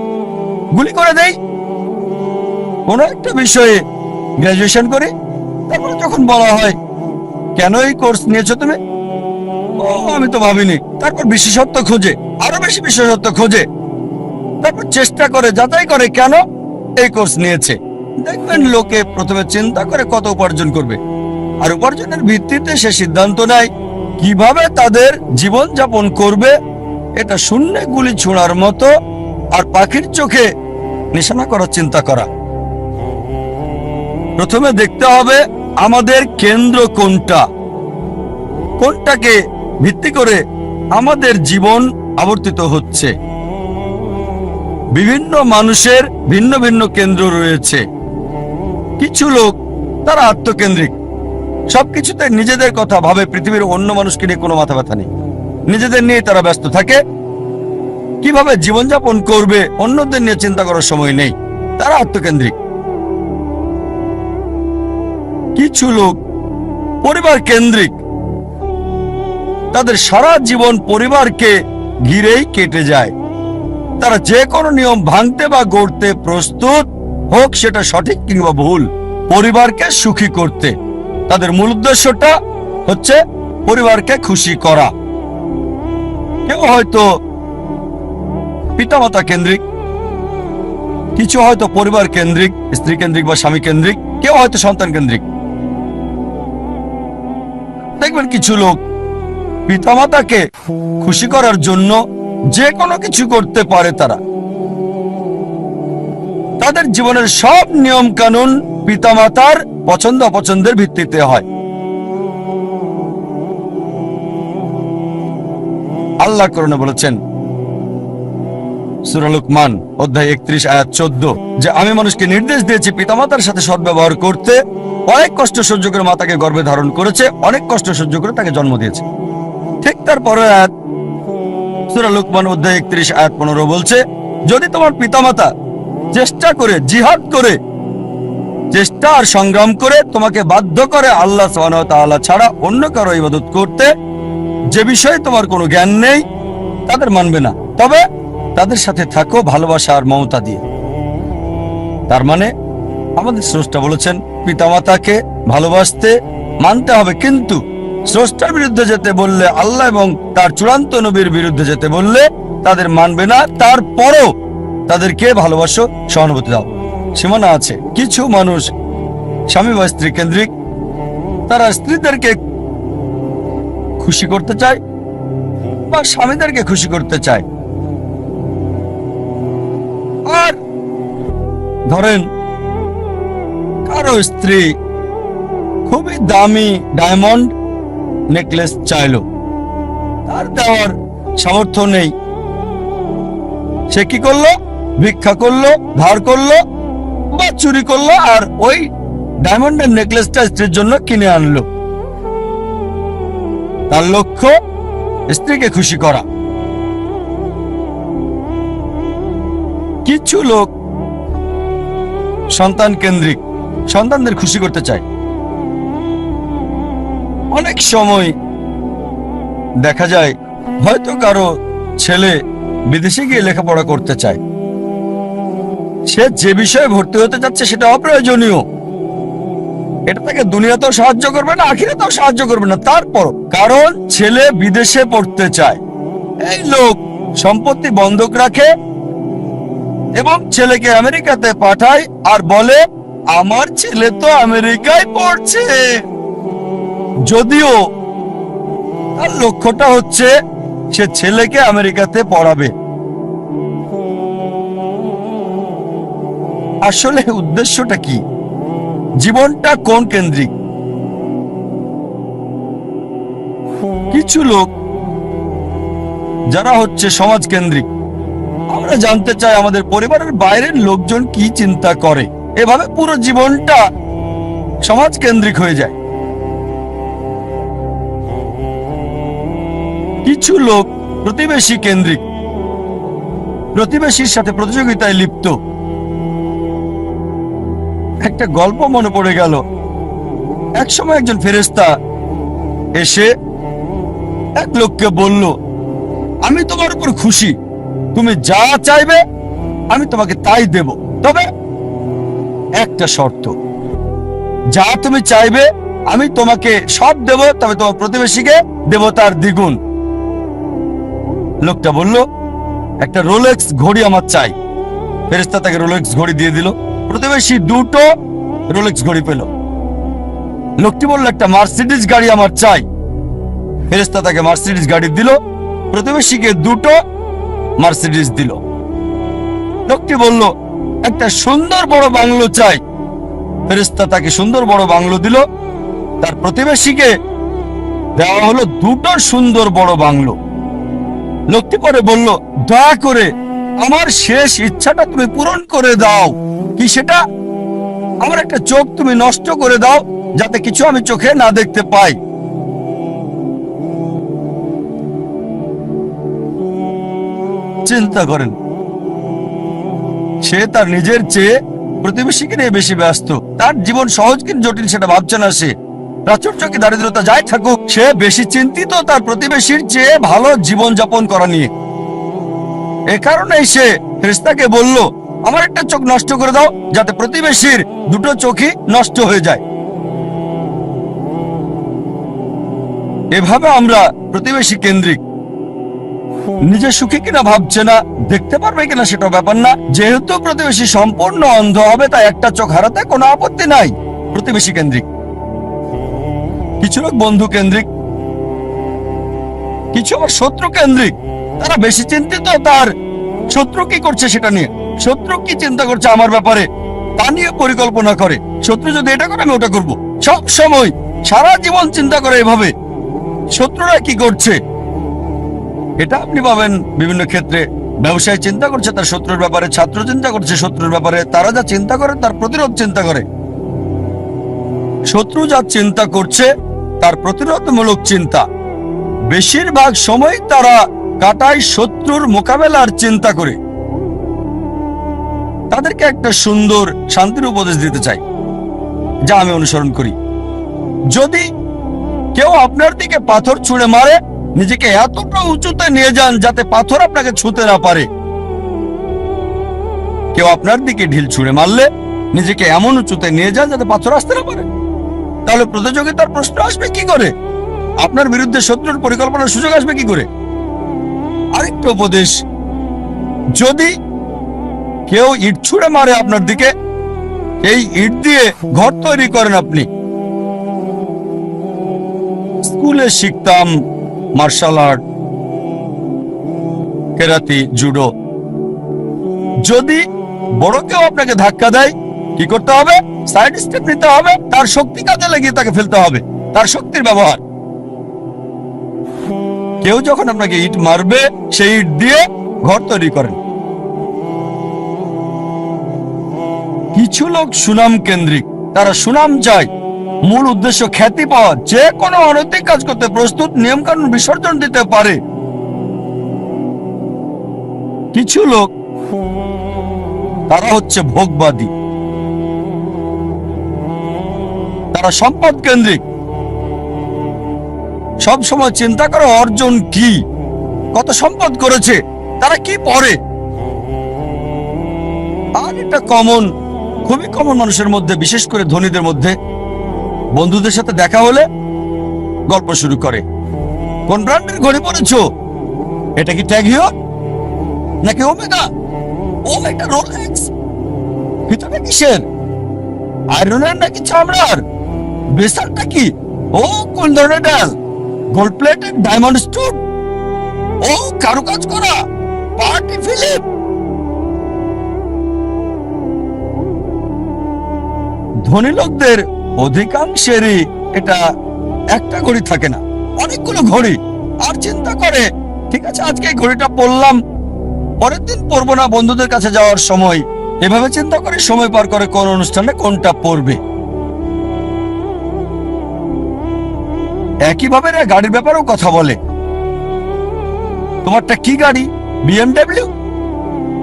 গুলি করে দেই। কোন একটা বিষয়ে গ্রাজুয়েশন করি, তারপরে যখন বলা হয় কেন এই কোর্স নিয়েছো তুমি, ও আমি তো ভাবিনি। তারপর বিশেষত্ব খোঁজে, আরো বেশি বিশেষত্ব খোঁজে, তারপর চেষ্টা করে, যাচাই করে কেন এই কোর্স নিয়েছে। দেখবেন লোকে প্রথমে চিন্তা করে কত উপার্জন করবে, আর উপার্জনের ভিত্তিতে সে সিদ্ধান্ত নেয় কিভাবে তাদের জীবন যাপন করবে। এটা শূন্যে গুলি ছোঁড়ার মতো, আর পাখির চোখে নিশানা করার চিন্তা করা। প্রথমে দেখতে হবে আমাদের কেন্দ্র কোনটা, কোনটাকে ভিত্তি করে আমাদের জীবন আবর্তিত হচ্ছে। বিভিন্ন মানুষের ভিন্ন ভিন্ন কেন্দ্র রয়েছে। কিছু লোক তারা আত্মকেন্দ্রিক, সবকিছুতে নিজেদের কথা ভাবে, পৃথিবীর অন্য মানুষকে নিয়ে কোনো মাথা ব্যথা নেই, নিজেদের নিয়ে তারা ব্যস্ত থাকে। কিভাবে জীবনযাপন করবে অন্যদের নিয়ে চিন্তা করার সময় নেই, তারা আত্মকেন্দ্রিক। কিছু লোক পরিবার কেন্দ্রিক, তাদের সারা জীবন পরিবারকে ঘিরেই কেটে যায়। তারা যে কোনো নিয়ম ভাঙতে বা গড়তে প্রস্তুত, হোক সেটা সঠিক কিংবা ভুল, পরিবারকে সুখী করতে। তাদের মূল উদ্দেশ্যটা হচ্ছে পরিবারকে খুশি করা। কেউ হয়তো পিতামাতা কেন্দ্রিক, কিছু হয়তো পরিবার কেন্দ্রিক, স্ত্রী কেন্দ্রিক বা স্বামী কেন্দ্রিক, কেউ হয়তো সন্তান কেন্দ্রিক। দেখবেন কিছু লোক পিতামাতাকে খুশি করার জন্য যে কোনো কিছু করতে পারে। তাদের জীবনের সব নিয়ম কানুন পিতামাতার পছন্দ অপছন্দের ভিত্তিতে হয়। আল্লাহ কোরআনে বলেছেন, সূরা লুকমান অধ্যায় 31 আয়াত 14, যে আমি মানুষকে নির্দেশ দিয়েছি পিতামাতার সাথে সদ্ব্যবহার করতে অনেক কষ্ট সহ্য করে মা তাকে গর্ভে ধারণ করেছে, অনেক কষ্ট সহ্য করে তাকে জন্ম দিয়েছে। ঠিক তারপরে আয়াত সূরা লুকমান অধ্যায় 31 আয়াত 15 বলছে, যদি তোমার পিতামাতা চেষ্টা করে, জিহাদ করে, চেষ্টা আর সংগ্রাম করে তোমাকে বাধ্য করে আল্লাহ সুবহানাহু ওয়া তাআলা ছাড়া অন্য কারো ইবাদত করতে, যে বিষয়ে তোমার কোনো জ্ঞান নেই, তাদের মানবে না, তবে তাদের সাথে থাকো ভালোবাসা আর মমতা দিয়ে। তার মানে আমাদের স্রষ্টা বলেছেন পিতামাতাকে ভালোবাসতে, মানতে হবে, কিন্তু স্রষ্টার বিরুদ্ধে যেতে বললে, আল্লাহ এবং তার চূড়ান্ত নবীর বিরুদ্ধে যেতে বললে তাদের মানবে না। তারপরও তাদেরকে ভালোবাসো, সহানুভূতি দাও। সীমানা আছে। কিছু মানুষ স্বামী বা স্ত্রী কেন্দ্রিক, তারা স্ত্রীদেরকে খুশি করতে চায় বা স্বামীদেরকে খুশি করতে চায়। আর ধরেন কারো স্ত্রী খুবই দামি ডায়মন্ড নেকলেস চাইলো, তার দেওয়ার সামর্থ্য নেই, সে কি করলো? ভিক্ষা করলো, ধার করলো বা চুরি করলো, আর ওই ডায়মন্ডের নেকলেসটা স্ত্রীর জন্য কিনে আনলো। তার লক্ষ্য স্ত্রীকে খুশি করা। কিছু লোক সন্তান কেন্দ্রিক, সন্তানদের খুশি করতে চায়। অনেক সময় দেখা যায় হয়তো কারো ছেলে বিদেশে গিয়ে লেখাপড়া করতে চায়, সে যে বিষয়ে ভর্তি হতে যাচ্ছে সেটা অপ্রয়োজনীয়, এটা তাকে দুনিয়াতেও সাহায্য করবে না, আখিরাতেও সাহায্য করবে না, তারপর কারণ ছেলে বিদেশে পড়তে চায়, এই লোক সম্পত্তি বন্ধক রাখে এবং ছেলেকে আমেরিকাতে পাঠায় আর বলে আমার ছেলে তো আমেরিকায় পড়ছে, যদিও তার লক্ষ্যটা হচ্ছে সে ছেলেকে আমেরিকাতে পড়াবে। আসলে উদ্দেশ্যটা কি? জীবনটা কোন কেন্দ্রিক? কিছু লোক যারা হচ্ছে সমাজ কেন্দ্রিক, আমরা জানতে চাই আমাদের পরিবারের বাইরের লোকজন কি চিন্তা করে, এভাবে পুরো জীবনটা সমাজ কেন্দ্রিক হয়ে যায়। কিছু লোক প্রতিবেশী কেন্দ্রিক, প্রতিবেশীর সাথে প্রতিযোগিতায় লিপ্ত। একটা গল্প মনে পড়ে গেল, একসময় একজন ফেরেশতা এসে এক লোককে বলল, আমি তোমার উপর খুশি, তুমি যা চাইবে আমি তোমাকে তাই দেব, তবে একটা শর্ত, যা তুমি চাইবে আমি তোমাকে সব দেব, তবে তোমার প্রতিবেশীকে দেব তার দ্বিগুণ। লোকটা বলল, একটা রোলেক্স ঘড়ি আমার চাই। ফেরেশতা তাকে রোলেক্স ঘড়ি দিয়ে দিল। প্রতিবেশী দুটো রোলেক্স ঘড়ি পেল। লোকটি বলল, একটা মার্সিডিজ গাড়ি আমার চাই। ফেরেশতা তাকে মার্সিডিজ গাড়ি দিল। প্রতিবেশীকে দুটো মার্সিডিজ দিল। লোকটি বলল, একটা সুন্দর বড় বাংলো চাই। ফেরেশতা তাকে সুন্দর বড় বাংলো দিল। তার প্রতিবেশীকে দেওয়া হলো দুটো সুন্দর বড় বাংলো। লোকটি পরে বলল, দয়া করে আমার শেষ ইচ্ছাটা তুমি পূরণ করে দাও। কি সেটা? আমার একটা চোখ তুমি নষ্ট করে দাও, যাতে কিছু আমি চোখে না দেখতে পাই। চিন্তা করেন, সে তার নিজের চেয়ে প্রতিবেশীকে নিয়ে বেশি ব্যস্ত। তার জীবন সহজ কিন্তু জটিল সেটা ভাবছে না সে। প্রাচুর্য কি দারিদ্রতা যাই থাকুক, সে বেশি চিন্তিত তার প্রতিবেশীর চেয়ে ভালো জীবন যাপন করা নিয়ে। এ কারণেই সে ফেরেশতাকে বলল, আমার একটা চোখ নষ্ট করে দাও, যাতে প্রতিবেশীর দুটো চোখই নষ্ট হয়ে যায়। এভাবে আমরা প্রতিবেশী কেন্দ্রিক। নিজে সুখী কিনা ভাবছে না, দেখতে পারবে কিনা সেটা ব্যাপার না। যেহেতু প্রতিবেশী সম্পূর্ণ অন্ধ হবে, তাই একটা চোখ হারাতে কোনো আপত্তি নাই। প্রতিবেশী কেন্দ্রিক। কিছু লোক বন্ধু কেন্দ্রিক, কিছু আবার শত্রু কেন্দ্রিক। তারা বেশি চিন্তিত তার শত্রু কি করছে সেটা নিয়ে। শত্রু কি চিন্তা করছে আমার ব্যাপারে তা নিয়ে পরিকল্পনা করে। শত্রু যদি এটা করে আমি ওটা করব, সব সময় সারা জীবন চিন্তা করে এভাবে শত্রুরা কি করছে। এটা আপনি পাবেন বিভিন্ন ক্ষেত্রে। ব্যবসায় চিন্তা করছে তার শত্রুর ব্যাপারে, ছাত্র চিন্তা করছে শত্রুর ব্যাপারে, তারা যা চিন্তা করে তার প্রতিরোধ চিন্তা করে। শত্রু যা চিন্তা করছে তার প্রতিরোধমূলক চিন্তা। বেশিরভাগ সময় তারা কাটায় শত্রুর মোকাবেলার চিন্তা করে। তাদেরকে একটা সুন্দর শান্তির উপদেশ দিতে চাই, যা আমি অনুসরণ করি। যদি কেউ আপনার দিকে পাথর ছুঁড়ে মারে, নিজেকে এতটা উঁচুতে নিয়ে যান যাতে পাথর আপনাকে ছুঁতে না পারে। কেউ আপনার দিকে ঢিল ছুঁড়ে মারলে নিজেকে এমন উঁচুতে নিয়ে যান যাতে পাথর আসতে না পারে। তাহলে প্রতিযোগিতার প্রশ্ন আসবে কি করে? আপনার বিরুদ্ধে শত্রুর পরিকল্পনার সুযোগ আসবে কি করে? আরেকটা উপদেশ, যদি কেউ ইট ছুঁড়ে মারে আপনার দিকে, এই ইট দিয়ে ঘর তৈরি করেন আপনি। স্কুলে শিখতাম মার্শাল আর্ট, কেরাতি, জুডো। যদি বড় কেউ আপনাকে ধাক্কা দেয়, কি করতে হবে? সাইড স্টেপ নিতে হবে, তার শক্তি কাজে লাগিয়ে তাকে ফেলতে হবে, তার শক্তির ব্যবহার। কেউ যখন আপনাকে ইট মারবে, সেই ইট দিয়ে ঘর তৈরি করেন। কিছু লোক সুনাম কেন্দ্রিক, তারা সুনাম চায়, মূল উদ্দেশ্য খ্যাতি পাওয়া। যে কোনো অনৈতিক কাজ করতে প্রস্তুত, নিয়ম কানুন বিসর্জন দিতে পারে। কিছু লোক, তারা হচ্ছে ভোগবাদী, তারা সম্পদ কেন্দ্রিক, সব সময় চিন্তা করে অর্জন কি, কত সম্পদ করেছে, তারা কি পড়ে। আর এটা কমন, খুবই কমন মানুষের মধ্যে, বিশেষ করে ধনীদের মধ্যে। বন্ধুদের সাথে দেখা হলে গল্প শুরু করে, কোন ব্র্যান্ডের ঘড়ি পরেছো? এটা কি ট্যাগ হিয়র নাকি ওমেগা? ও এটা রোলেক্স। ভিতরে কিসের? আয়রনের নাকি চামড়ার? বেসারটা কি? ও কোন ধরনের ডাল? Gold plated, diamond stone? ও কারুকাজ করা, পার্টি ফিলিপ। ধনী লোকদের অধিকাংশেরই এটা একটা ঘড়ি থাকে না, অনেকগুলো ঘড়ি। আর চিন্তা করে, ঠিক আছে আজকে এই ঘড়িটা পরলাম, পরের দিন পরবো না বন্ধুদের কাছে যাওয়ার সময়। এভাবে চিন্তা করে সময় পার করে কোন অনুষ্ঠানে কোনটা পরবে। একইভাবে এরা গাড়ির ব্যাপারেও কথা বলে। তোমারটা কি গাড়ি? BMW,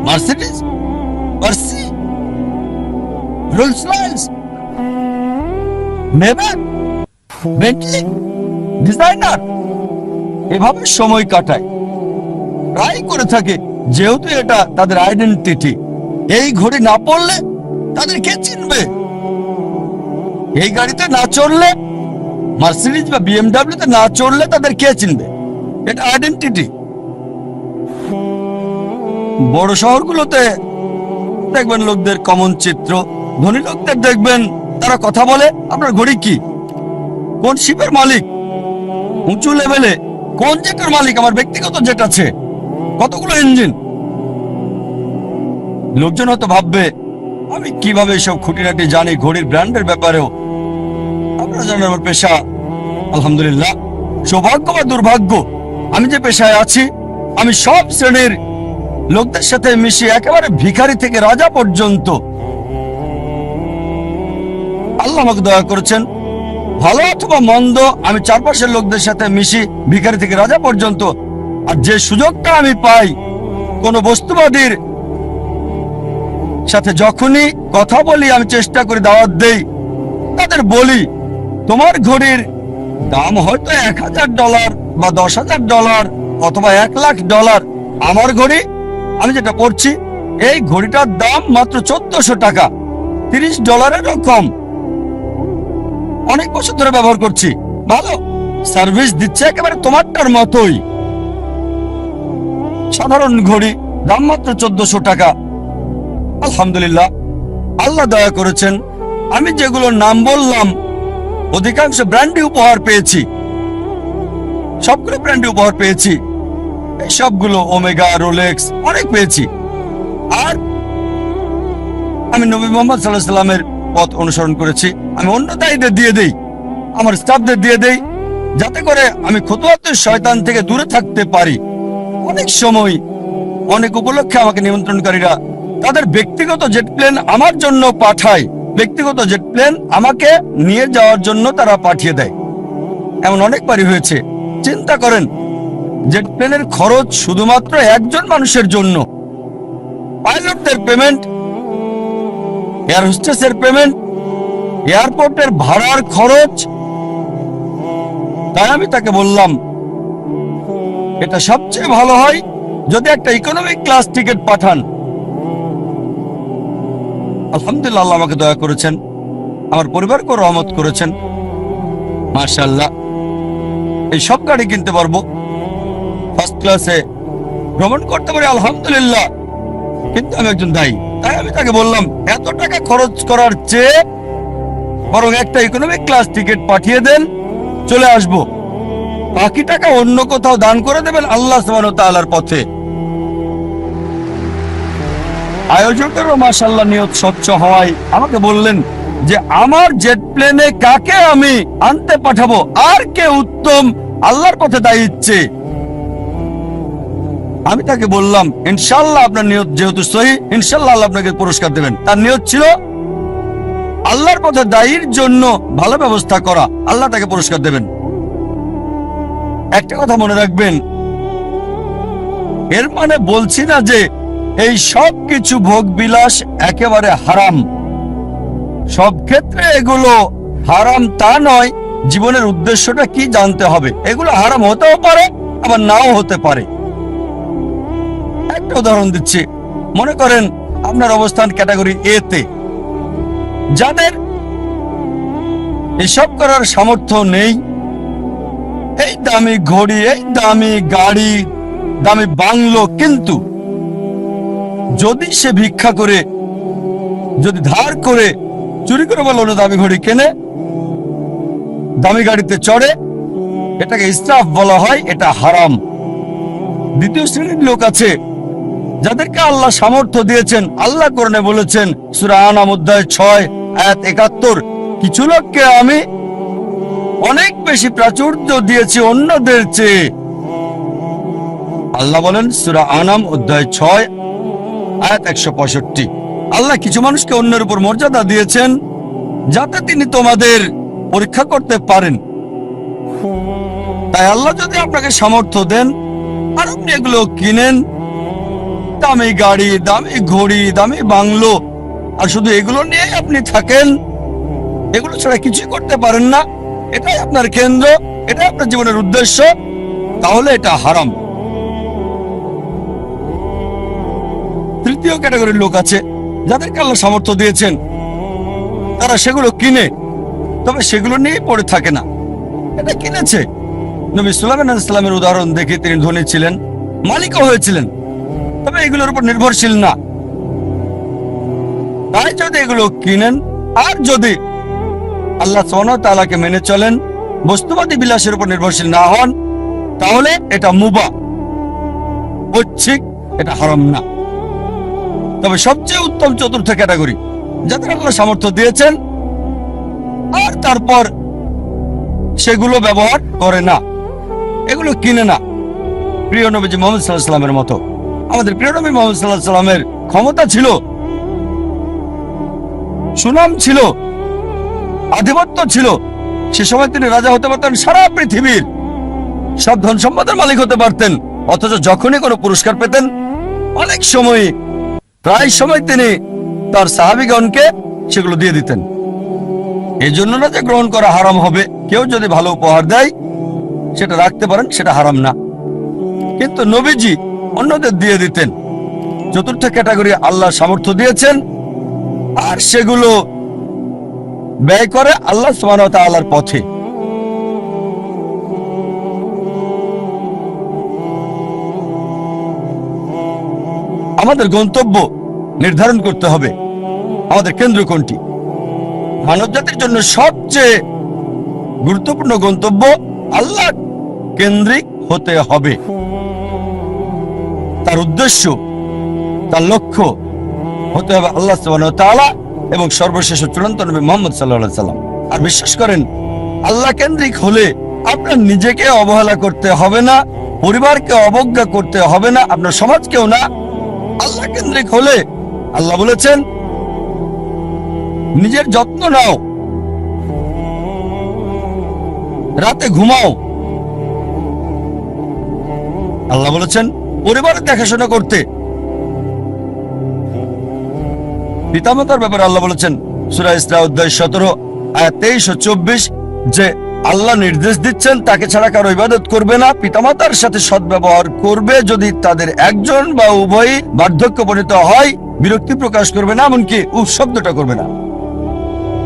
Mercedes, Merc, Rolls Royce, Maybach, Bentley, designer. এভাবে সময় কাটায়, ট্রাই করে থাকে, যেহেতু এটা তাদের আইডেন্টিটি। এই ঘড়ি না পড়লে তাদের কে চিনবে? এই গাড়িতে না চড়লে, মার্সিডিজ বা বিএমডব্লিউ তে না চড়লে তাদের কে চিনবে? এটা আইডেন্টিটি। বড় শহরগুলোতে দেখবেন লোকদের কমন চিত্র। ধনী লোকদের দেখবেন তারা কথা বলে, আপনার ঘড়ি কি, কোন শিপের মালিক, উঁচু লেভেলে কোন জেটের মালিক, আমার ব্যক্তিগত জেট আছে, কতগুলো ইঞ্জিন। লোকজন হয়তো ভাববে আমি কিভাবে এসব খুঁটিনাটি জানি ঘড়ির ব্র্যান্ডের ব্যাপারেও। আপনারা জানেন আমার পেশা, আলহামদুলিল্লাহ। সৌভাগ্য বা দুর্ভাগ্য, আমি যে পেশায় আছি, আমি সব শ্রেণীর লোকদের সাথে মিশি, একেবারে ভিখারি থেকে রাজা পর্যন্ত। আল্লাহ আমাকে দয়া করেছেন, ভালো অথবা মন্দ, আমি চারপাশের লোকদের সাথে মিশি, ভিখারি থেকে রাজা পর্যন্ত। আর যে সুযোগটা আমি পাই, কোন বস্তুবাদীর সাথে যখনই কথা বলি, আমি চেষ্টা করি, দাওয়াত দেই, তাদের বলি তোমার ঘড়ির দাম হয়তো $1000 বা $10,000 অথবা $1,00,000। আমার ঘড়ি, আমি যেটা পড়ছি, এই ঘড়িটার দাম মাত্র $1400, $30 কম। অনেক বছর ধরে ব্যবহার করছি, ভালো সার্ভিস দিচ্ছে, একেবারে তোমারটার মতোই। সাধারণ ঘড়ি, দাম মাত্র $1400। আলহামদুলিল্লাহ, আল্লাহ দয়া করেছেন, আমি যেগুলো নাম বললাম অধিকাংশ ব্র্যান্ডে উপহার পেয়েছি, সবগুলো ব্র্যান্ডে উপহার পেয়েছি। এই সবগুলো ওমেগা, রোলেক্স, অনেক পেয়েছি। আর আমি নবী মুহাম্মদ সাল্লাল্লাহু আলাইহি ওয়াসাল্লামের পথ অনুসরণ করেছি। আমি অন্য দায়ীদের দিয়ে দেই, আমার স্টাফদের দিয়ে দেই, যাতে করে আমি খুতুওয়াতুশ শয়তান থেকে দূরে থাকতে পারি। অনেক সময়, অনেক উপলক্ষে আমাকে নিমন্ত্রণকারীরা তাদের ব্যক্তিগত জেট প্লেন আমার জন্য পাঠায়, ব্যক্তিগত জেট প্লেন আমাকে নিয়ে যাওয়ার জন্য তারা পাঠিয়ে দেয়। এমন অনেকবারই হয়েছে। চিন্তা করেন, জেট প্লেনের খরচ শুধুমাত্র একজন মানুষের জন্য, পাইলটদের পেমেন্ট, এয়ার হোস্টেসের পেমেন্ট, এয়ারপোর্টের ভাড়ার খরচ। তাই আমি তাকে বললাম, এটা সবচেয়ে ভালো হয় যদি একটা ইকোনমিক ক্লাস টিকিট পাঠান। আলহামদুলিল্লাহ, আল্লাহ আমাকে দয়া করেছেন, আমার পরিবারকে রহমত করেছেন। মাশাআল্লাহ, এই সব গাড়ি কিনতে পারবো, ফার্স্ট ক্লাসে ভ্রমণ করতে পারি, আলহামদুলিল্লাহ। কিন্তু আমি একজন দায়ী, তাই আমি তাকে বললাম, এত টাকা খরচ করার চেয়ে বরং একটা ইকোনমিক ক্লাস টিকিট পাঠিয়ে দেন, চলে আসবো। বাকি টাকা অন্য কোথাও দান করে দেবেন আল্লাহ সুবহানাহু ওয়া তাআলার পথে। আয়োজকেরও মাশাআল্লাহ নিয়ত স্বচ্ছ হওয়ায় আমাকে বললেন যে আমার জেট প্লেনে কাকে আমি আনতে পাঠাবো, আর কে উত্তম আল্লাহর পথে দায়ী ইচ্ছে। আমি তাকে বললাম, ইনশাআল্লাহ আপনার নিয়ত যেহেতু সহি, ইনশাআল্লাহ আল্লাহ আপনাকে পুরস্কার দেবেন। তার নিয়ত ছিল আল্লাহর পথে দায়ীর জন্য ভালো ব্যবস্থা করা, আল্লাহ তাকে পুরস্কার দেবেন। একটা কথা মনে রাখবেন, এর মানে বলছি না যে এই সব কিছু ভোগ বিলাস একেবারে হারাম। সব ক্ষেত্রে এগুলো হারাম তা নয়, জীবনের উদ্দেশ্যটা কি জানতে হবে। এগুলো হারাম হতেও পারে, আবার নাও হতে পারে। একটা উদাহরণ দিচ্ছি, মনে করেন আপনার অবস্থান ক্যাটাগরি এ তে, যাদের এসব করার সামর্থ্য নেই, এই দামি ঘড়ি, এই দামি গাড়ি, দামি বাংলো, কিন্তু যদি সে ভিক্ষা করে, যদি ধার করে, চুরি করে বলো দামি ঘড়ি কেনে, দামি গাড়িতে চড়ে, এটাকে ইসরাফ বলা হয়, এটা হারাম। দ্বিতীয় শ্রেণীর লোক আছে যাদেরকে আল্লাহ সামর্থ্য দিয়েছেন। আল্লাহ কোরআনে বলেছেন, সূরা আনাম অধ্যায় 6 আয়াত 71, কিছু লোককে আমি অনেক বেশি প্রাচুর্য দিয়েছি অন্যদের চেয়ে। আল্লাহ বলেন সূরা আনাম অধ্যায় 6 আয়াত 165, আল্লাহ কিছু মানুষকে অন্যের উপর মর্যাদা দিয়েছেন যাতে তিনি তোমাদের পরীক্ষা করতে পারেন। তাই আল্লাহ যদি আপনাকে সামর্থ্য দেন আর আপনি এগুলো কিনেন, দামি গাড়ি, দামি ঘড়ি, দামি বাংলো, আর শুধু এগুলো নিয়ে আপনি থাকেন, এগুলো ছাড়া কিছুই করতে পারেন না, এটাই আপনার কেন্দ্র, এটাই আপনার জীবনের উদ্দেশ্য, তাহলে এটা হারাম। তৃতীয় ক্যাটাগরির লোক আছে যাদেরকে আল্লাহ সামর্থ্য দিয়েছেন, তারা সেগুলো কিনে, তবে সেগুলো নিয়ে পড়ে থাকে না। এটা কিনেছে। নবী সুলাইমান আলাইহিস সালামের উদাহরণ দেখে তিনি ধনী ছিলেন, মালিকও হয়েছিলেন, তবে এগুলোর উপর নির্ভরশীল না। তাই যদি এগুলো কিনেন আর যদি আল্লাহ সুবহানাহু ওয়া তাআলাকে মেনে চলেন, বস্তুবাদী বিলাসের উপর নির্ভরশীল না হন, তাহলে এটা মুবাহ, ঐচ্ছিক, এটা হারাম না। তবে সবচেয়ে উত্তম চতুর্থ ক্যাটাগরি, যাদের আল্লাহ সামর্থ্য দিয়েছেন আর তারপর সেগুলো ব্যবহার করে না, এগুলো কিনে না। প্রিয় নবীজি মুহাম্মদ সাল্লাল্লাহু আলাইহি ওয়াসাল্লামের মতো। আমাদের প্রিয় নবী মুহাম্মদ সাল্লাল্লাহু আলাইহি ওয়াসাল্লামের ক্ষমতা ছিল, সুনাম ছিল, আধিপত্য ছিল। সে সময় তিনি রাজা হতে পারতেন, সারা পৃথিবীর সব ধন সম্পদের মালিক হতে পারতেন, অথচ যখনই কোনো পুরস্কার পেতেন, অনেক সময়, প্রায় সময় তিনি তার সাহাবীগণকে সেগুলো দিয়ে দিতেন। এই জন্য না যে গ্রহণ করা হারাম হবে, কেউ যদি ভালো উপহার দেয় সেটা রাখতে পারেন, সেটা হারাম না, কিন্তু নবীজি অন্যদের দিয়ে দিতেন। চতুর্থ ক্যাটাগরি, আল্লাহ সামর্থ্য দিয়েছেন আর সেগুলো ব্যয় করে আল্লাহ সুবহানাহু ওয়া তাআলার পথে। আমাদের গন্তব্য নির্ধারণ করতে হবে, আমাদের কেন্দ্র কোনটি। মানব জাতির জন্য সবচেয়ে গুরুত্বপূর্ণ গন্তব্য আল্লাহ কেন্দ্রিক হতে হবে। তার উদ্দেশ্য, তার লক্ষ্য হতে হবে আল্লাহ সুবহানাহু ওয়া তাআলা এবং সর্বশেষ চূড়ান্ত নবী মুহাম্মদ সাল্লাল্লাহু আলাইহি ওয়াসাল্লাম। আর বিশ্বাস করেন, আল্লাহ কেন্দ্রিক হলে আপনার নিজেকে অবহেলা করতে হবে না, পরিবারকে অবজ্ঞা করতে হবে না, আপনার সমাজকেও না। আল্লাহ কেন্দ্রিক হলে আল্লাহ বলেছেন, নিজের যত্ন নাও, রাতে ঘুমাও। আল্লাহ বলেছেন পরিবারের দেখাশোনা করতে। পিতামাতার ব্যাপারে আল্লাহ বলেছেন সূরা ইসরা অধ্যায় 17 আয়াত 23 ও 24 যে আল্লাহ নির্দেশ দিচ্ছেন তাকে ছাড়া কারো ইবাদত করবে না, পিতামাতার সাথে সদ্ব্যবহার করবে, যদি তাদের একজন বা উভয়ই বার্ধক্যপরিণত হয় বিরক্তি প্রকাশ করবে না, এমনকি উফ শব্দটা করবে না।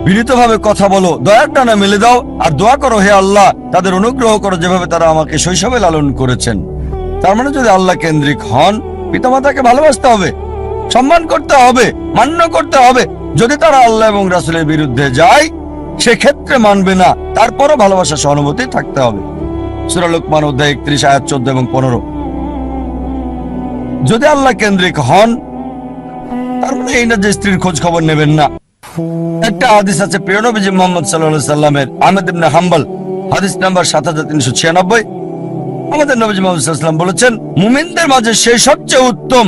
বিনীতভাবে কথা বলো, দয়ার টানা মেলে দাও, আর দোয়া করো হে আল্লাহ তাদের অনুগ্রহ করো যেভাবে তারা আমাকে শৈশবে লালন করেছেন। তার মানে যদি আল্লাহ কেন্দ্রিক হন, পিতামাতাকে ভালোবাসতে হবে, সম্মান করতে হবে, মান্য করতে হবে। যদি তারা আল্লাহ এবং রাসূলের বিরুদ্ধে যায় সেক্ষেত্রে মানবে না, তারপরও ভালোবাসা সহানুভূতি থাকতে হবে। সূরা লোকমান অধ্যায় 31 আয়াত 14 এবং 15। যদি আল্লাহ কেন্দ্রিক হন তার মানে এই না যে স্ত্রীর খোঁজ খবর নেবেন না। একটা হাদিস আছে প্রিয় নবীজি মুহাম্মদ সাল্লাল্লাহু আলাইহি সাল্লামের, আহমদ ইবনে হাম্বল, হাদিস নাম্বার 7396। আমাদের নবীজি মুহাম্মদ সাল্লাল্লাহু আলাইহি সাল্লাম বলেছেন মুমিনদের মাঝে সেই সবচেয়ে উত্তম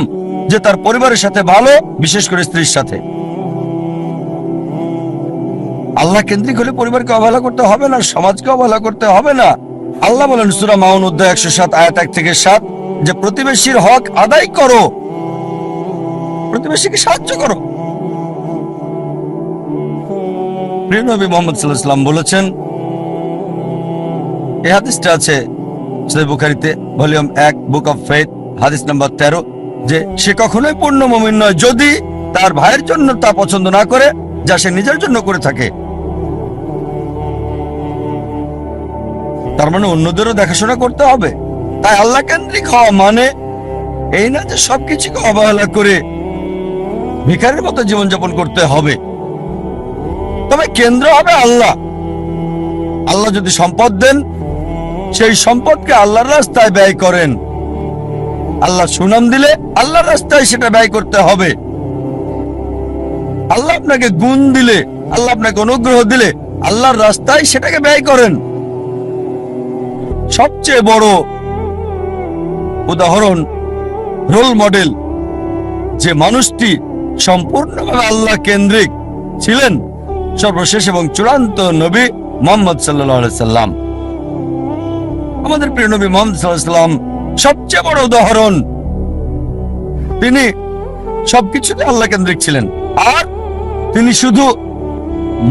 যে তার পরিবারের সাথে ভালো, বিশেষ করে স্ত্রীর সাথে। আল্লাহ কেন্দ্রিক হলে পরিবারকে অবহেলা করতে হবে না, সমাজকে অবহেলা করতে হবে না। আল্লাহ বলেন সূরা মাউন অধ্যায় 107 আয়াত 1 থেকে 7 যে প্রতিবেশীর হক আদায় করো, প্রতিবেশীকে সাহায্য করো। প্রিয় নবী মুহাম্মদ সাল্লাল্লাহু আলাইহি সাল্লাম বলেছেন, এই হাদিসটা আছে সহিহ বুখারীতে ভলিউম 1 বুক অফ ফেথ হাদিস নাম্বার 13 যে সে কখনোই পূর্ণ মুমিন নয় যদি তার ভাইয়ের জন্য তা পছন্দ না করে যা সে নিজের জন্য করে থাকে। তার মানে অন্যদেরও দেখাশোনা করতে হবে। তাই আল্লাহ কেন্দ্রিক হওয়া মানে এই না যে সবকিছুকে অবহেলা করে ভিখারির মতো জীবনযাপন করতে হবে। তবে কেন্দ্র হবে আল্লাহ। আল্লাহ যদি সম্পদ দেন সেই সম্পদকে আল্লাহর রাস্তায় ব্যয় করেন। আল্লাহ সুনাম দিলে আল্লাহর রাস্তায় সেটা ব্যয় করতে হবে। আল্লাহ আপনাকে গুণ দিলে, আল্লাহ আপনাকে অনুগ্রহ দিলে আল্লাহর রাস্তায় সেটাকে ব্যয় করেন। সবচেয়ে বড় উদাহরণ, রোল মডেল, যে মানুষটি সম্পূর্ণভাবে আল্লাহ কেন্দ্রিক ছিলেন, সর্বশেষ এবং চূড়ান্ত নবী মুহাম্মদ সাল্লাল্লাহু আলাইহি সাল্লাম। আমাদের প্রিয় নবী মুহাম্মদ সাল্লাল্লাহু আলাইহি সাল্লাম সবচেয়ে বড় উদাহরণ। তিনি সবকিছুতে আল্লাহ কেন্দ্রিক ছিলেন। আর তিনি শুধু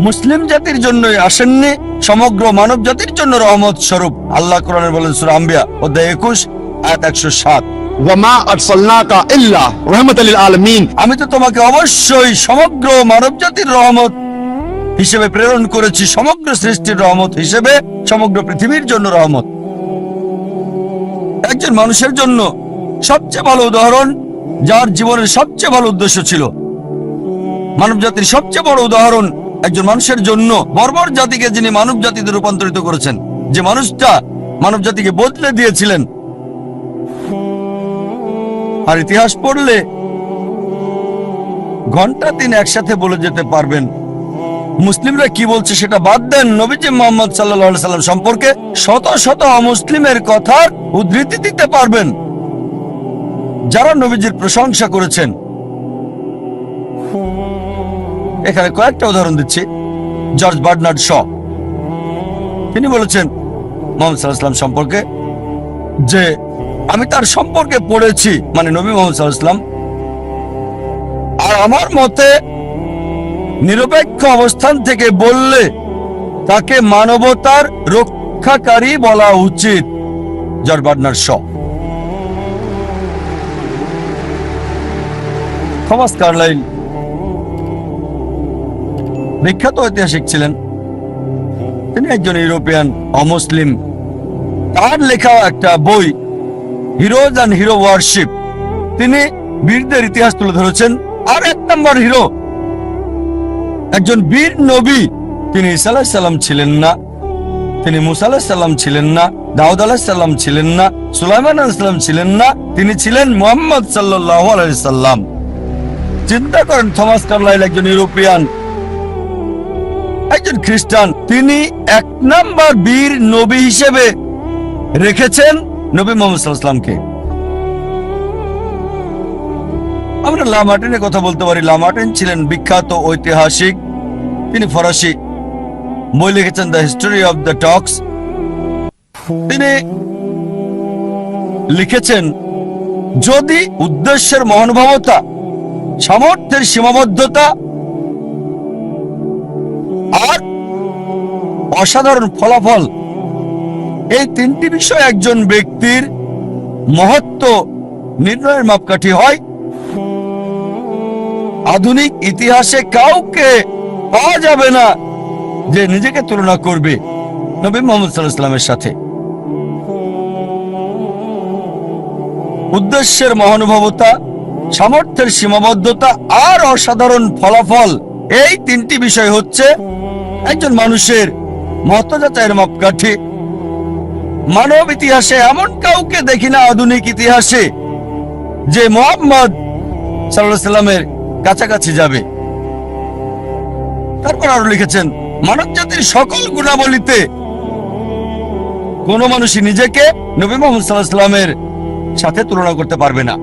মুসলিম জাতির জন্যই আসেননি, সমগ্র মানব জাতির জন্য রহমত স্বরূপ। আল্লাহ কোরআনে বলেন সূরা আম্বিয়া অধ্যায় 21 আয়াত 107 ওয়ামা আরসালনাকা ইল্লা রাহমাতাল লিল আলামিন। আমি তো তোমাকে অবশ্যই সমগ্র মানব জাতির রহমত হিসেবে প্রেরণ করেছি, সমগ্র সৃষ্টির রহমত হিসেবে, সমগ্র পৃথিবীর জন্য রহমত। একজন মানুষের জন্য সবচেয়ে ভালো উদাহরণ, যার জীবনের সবচেয়ে ভালো উদ্দেশ্য ছিল। মানব জাতির সবচেয়ে বড় উদাহরণ একজন মানুষের জন্য, বর্বর জাতিকে যিনি মানব জাতিতে রূপান্তরিত করেছেন, যে মানুষটা মানব জাতিকে বদলে দিয়েছিলেন। আর ইতিহাস পড়লে ঘন্টা 3 একসাথে বলে যেতে পারবেন। মুসলিমরা কি বলছে সেটা বাদ দেন, নবীজি মুহাম্মদ সাল্লাল্লাহু আলাইহি সাল্লাম সম্পর্কে শত শত অমুসলিমের কথার উদ্ধৃতি দিতে পারবেন যারা নবীজির প্রশংসা করেছেন। এখানে কয়েকটা উদাহরণ দিচ্ছি। জর্জ বার্নার্ড শ, তিনি বলেছেন মুহাম্মদ সাল্লাল্লাহু আলাইহি সাল্লাম সম্পর্কে যে আমি তার সম্পর্কে পড়েছি, মানে নবী মুহাম্মদ সাল্লাল্লাহু আলাইহি সাল্লাম, আর আমার মতে নিরপেক্ষ অবস্থান থেকে বললে তাকে মানবতার রক্ষাকারী বলা উচিত। George Bernard Shaw. Thomas Carlyle বিখ্যাত ঐতিহাসিক ছিলেন, তিনি একজন ইউরোপিয়ান অমুসলিম। তার লেখা একটা বই হিরোজ অ্যান্ড হিরো ওয়ারশিপ, তিনি বীরদের ইতিহাস তুলে ধরেছেন। আর 1 নম্বর হিরো, একজন বীর নবী। তিনি ঈসা আলাইহিস সালাম ছিলেন না, তিনি মুসা আলাইহিস সালাম ছিলেন না, দাউদ আলাইহিস সালাম ছিলেন না, সুলাইমান আলাইহিস সালাম ছিলেন না, তিনি ছিলেন মুহাম্মদ সাল্লাল্লাহু আলাইহি সাল্লাম। চিন্তা করেন, থমাস কার্লাইল একজন ইউরোপিয়ান, একজন খ্রিস্টান, তিনি 1 নম্বর বীর নবী হিসেবে রেখেছেন নবী মুহাম্মদ সাল্লাল্লাহু আলাইহি সাল্লামকে। আমরা লামার্টিনের কথা বলতে পারি। লামার্টিন ছিলেন বিখ্যাত ঐতিহাসিক, তিনি ফরাসি, বই লিখেছেন দ্য হিস্টোরি অফ দ্য টক্স। তিনি লিখেছেন, যদি উদ্দেশ্যের মহানুভবতা, সামর্থ্যের সীমাবদ্ধতা আর অসাধারণ ফলাফল, এই তিনটি বিষয় একজন ব্যক্তির মহত্ব নির্ণয়ের মাপকাঠি হয়, আধুনিক ইতিহাসে কাউকে পাওয়া যাবে না যে নিজেকে তুলনা করবে নবী মুহাম্মদ সাল্লাল্লাহু আলাইহি ওয়াসাল্লামের সাথে। উদ্দেশ্যের মহানুভবতা, সামর্থ্যের সীমাবদ্ধতা আর অসাধারণ ফলাফল, এই তিনটি বিষয় হচ্ছে একজন মানুষের মহত্ব যাচাইয়ের মাপকাঠি। মানব ইতিহাসে এমন কাউকে দেখি না আধুনিক ইতিহাসে যে মুহাম্মদ সাল্লাল্লাহু আলাইহি ওয়াসাল্লামের কাছাকাছি যাবে। তারপর আরো লিখেছেন, মানব জাতির সকল গুণাবলীতে কোন মানুষই নিজেকে নবী মুহাম্মদ সাল্লাল্লাহু আলাইহি ওয়াসাল্লামের সাথে তুলনা করতে পারবে না।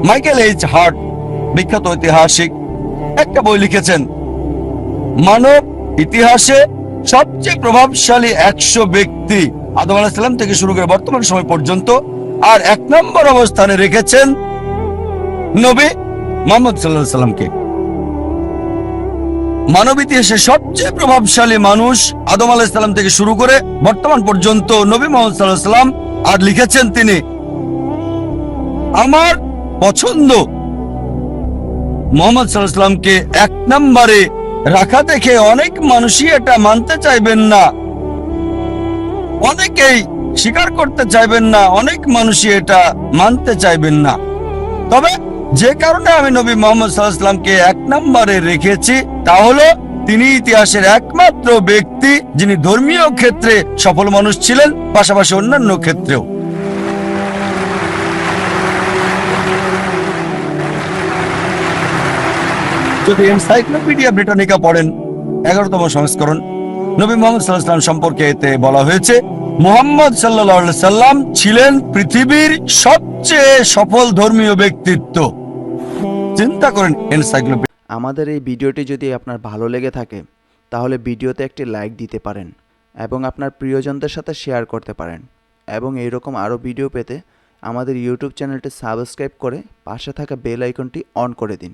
মাইকেল এইচ হার্ট, বিখ্যাত ঐতিহাসিক, একটা বই লিখেছেন, মানব ইতিহাসে সবচেয়ে প্রভাবশালী 100 ব্যক্তি আদম আলাইহিস সালাম থেকে শুরু করে বর্তমান সময় পর্যন্ত, আর 1 নম্বর অবস্থানে রেখেছেন নবী মুহাম্মদ সাল্লাল্লাহু আলাইহি সাল্লামকে। মানব ইতিহাসে সবচেয়ে প্রভাবশালী মানুষ আদম আলাইহিস সালাম থেকে শুরু করে বর্তমান পর্যন্ত নবী মুহাম্মদ সাল্লাল্লাহু আলাইহি সাল্লাম। আর লিখেছেন তিনি, আমার পছন্দ মুহাম্মদ সাল্লাল্লাহু আলাইহি সাল্লামকে 1 নম্বরে রাখা দেখে অনেক মানুষই এটা মানতে চাইবেন না, অনেকেই স্বীকার করতে চাইবেন না, অনেক মানুষই এটা মানতে চাইবেন না। তবে যে কারণে আমি নবী মুহাম্মদ সাল্লাল্লাহু আলাইহি সাল্লামকে 1 নম্বরে রেখেছি তা হলো তিনি ইতিহাসের একমাত্র ব্যক্তি যিনি ধর্মীয় ক্ষেত্রে সফল মানুষ ছিলেন, পাশাপাশি অন্যান্য ক্ষেত্রেও। যদি এনসাইক্লোপিডিয়া ব্রিটানিকা পড়েন 11তম সংস্করণ, নবী মুহাম্মদ সাল্লাল্লাহু আলাইহি সাল্লাম সম্পর্কে এতে বলা হয়েছে, মুহাম্মদ সাল্লাল্লাহু আলাইহি সাল্লাম ছিলেন পৃথিবীর সবচেয়ে সফল ধর্মীয় ব্যক্তিত্ব। চিন্তা করেন এনসাইক্লোপিডিয়া। আমাদের এই ভিডিওটি যদি আপনার ভালো লেগে থাকে তাহলে ভিডিওতে একটি লাইক দিতে পারেন এবং আপনার প্রিয়জনদের সাথে শেয়ার করতে পারেন, এবং এইরকম আরও ভিডিও পেতে আমাদের ইউটিউব চ্যানেলটি সাবস্ক্রাইব করে পাশে থাকা বেল আইকনটি অন করে দিন।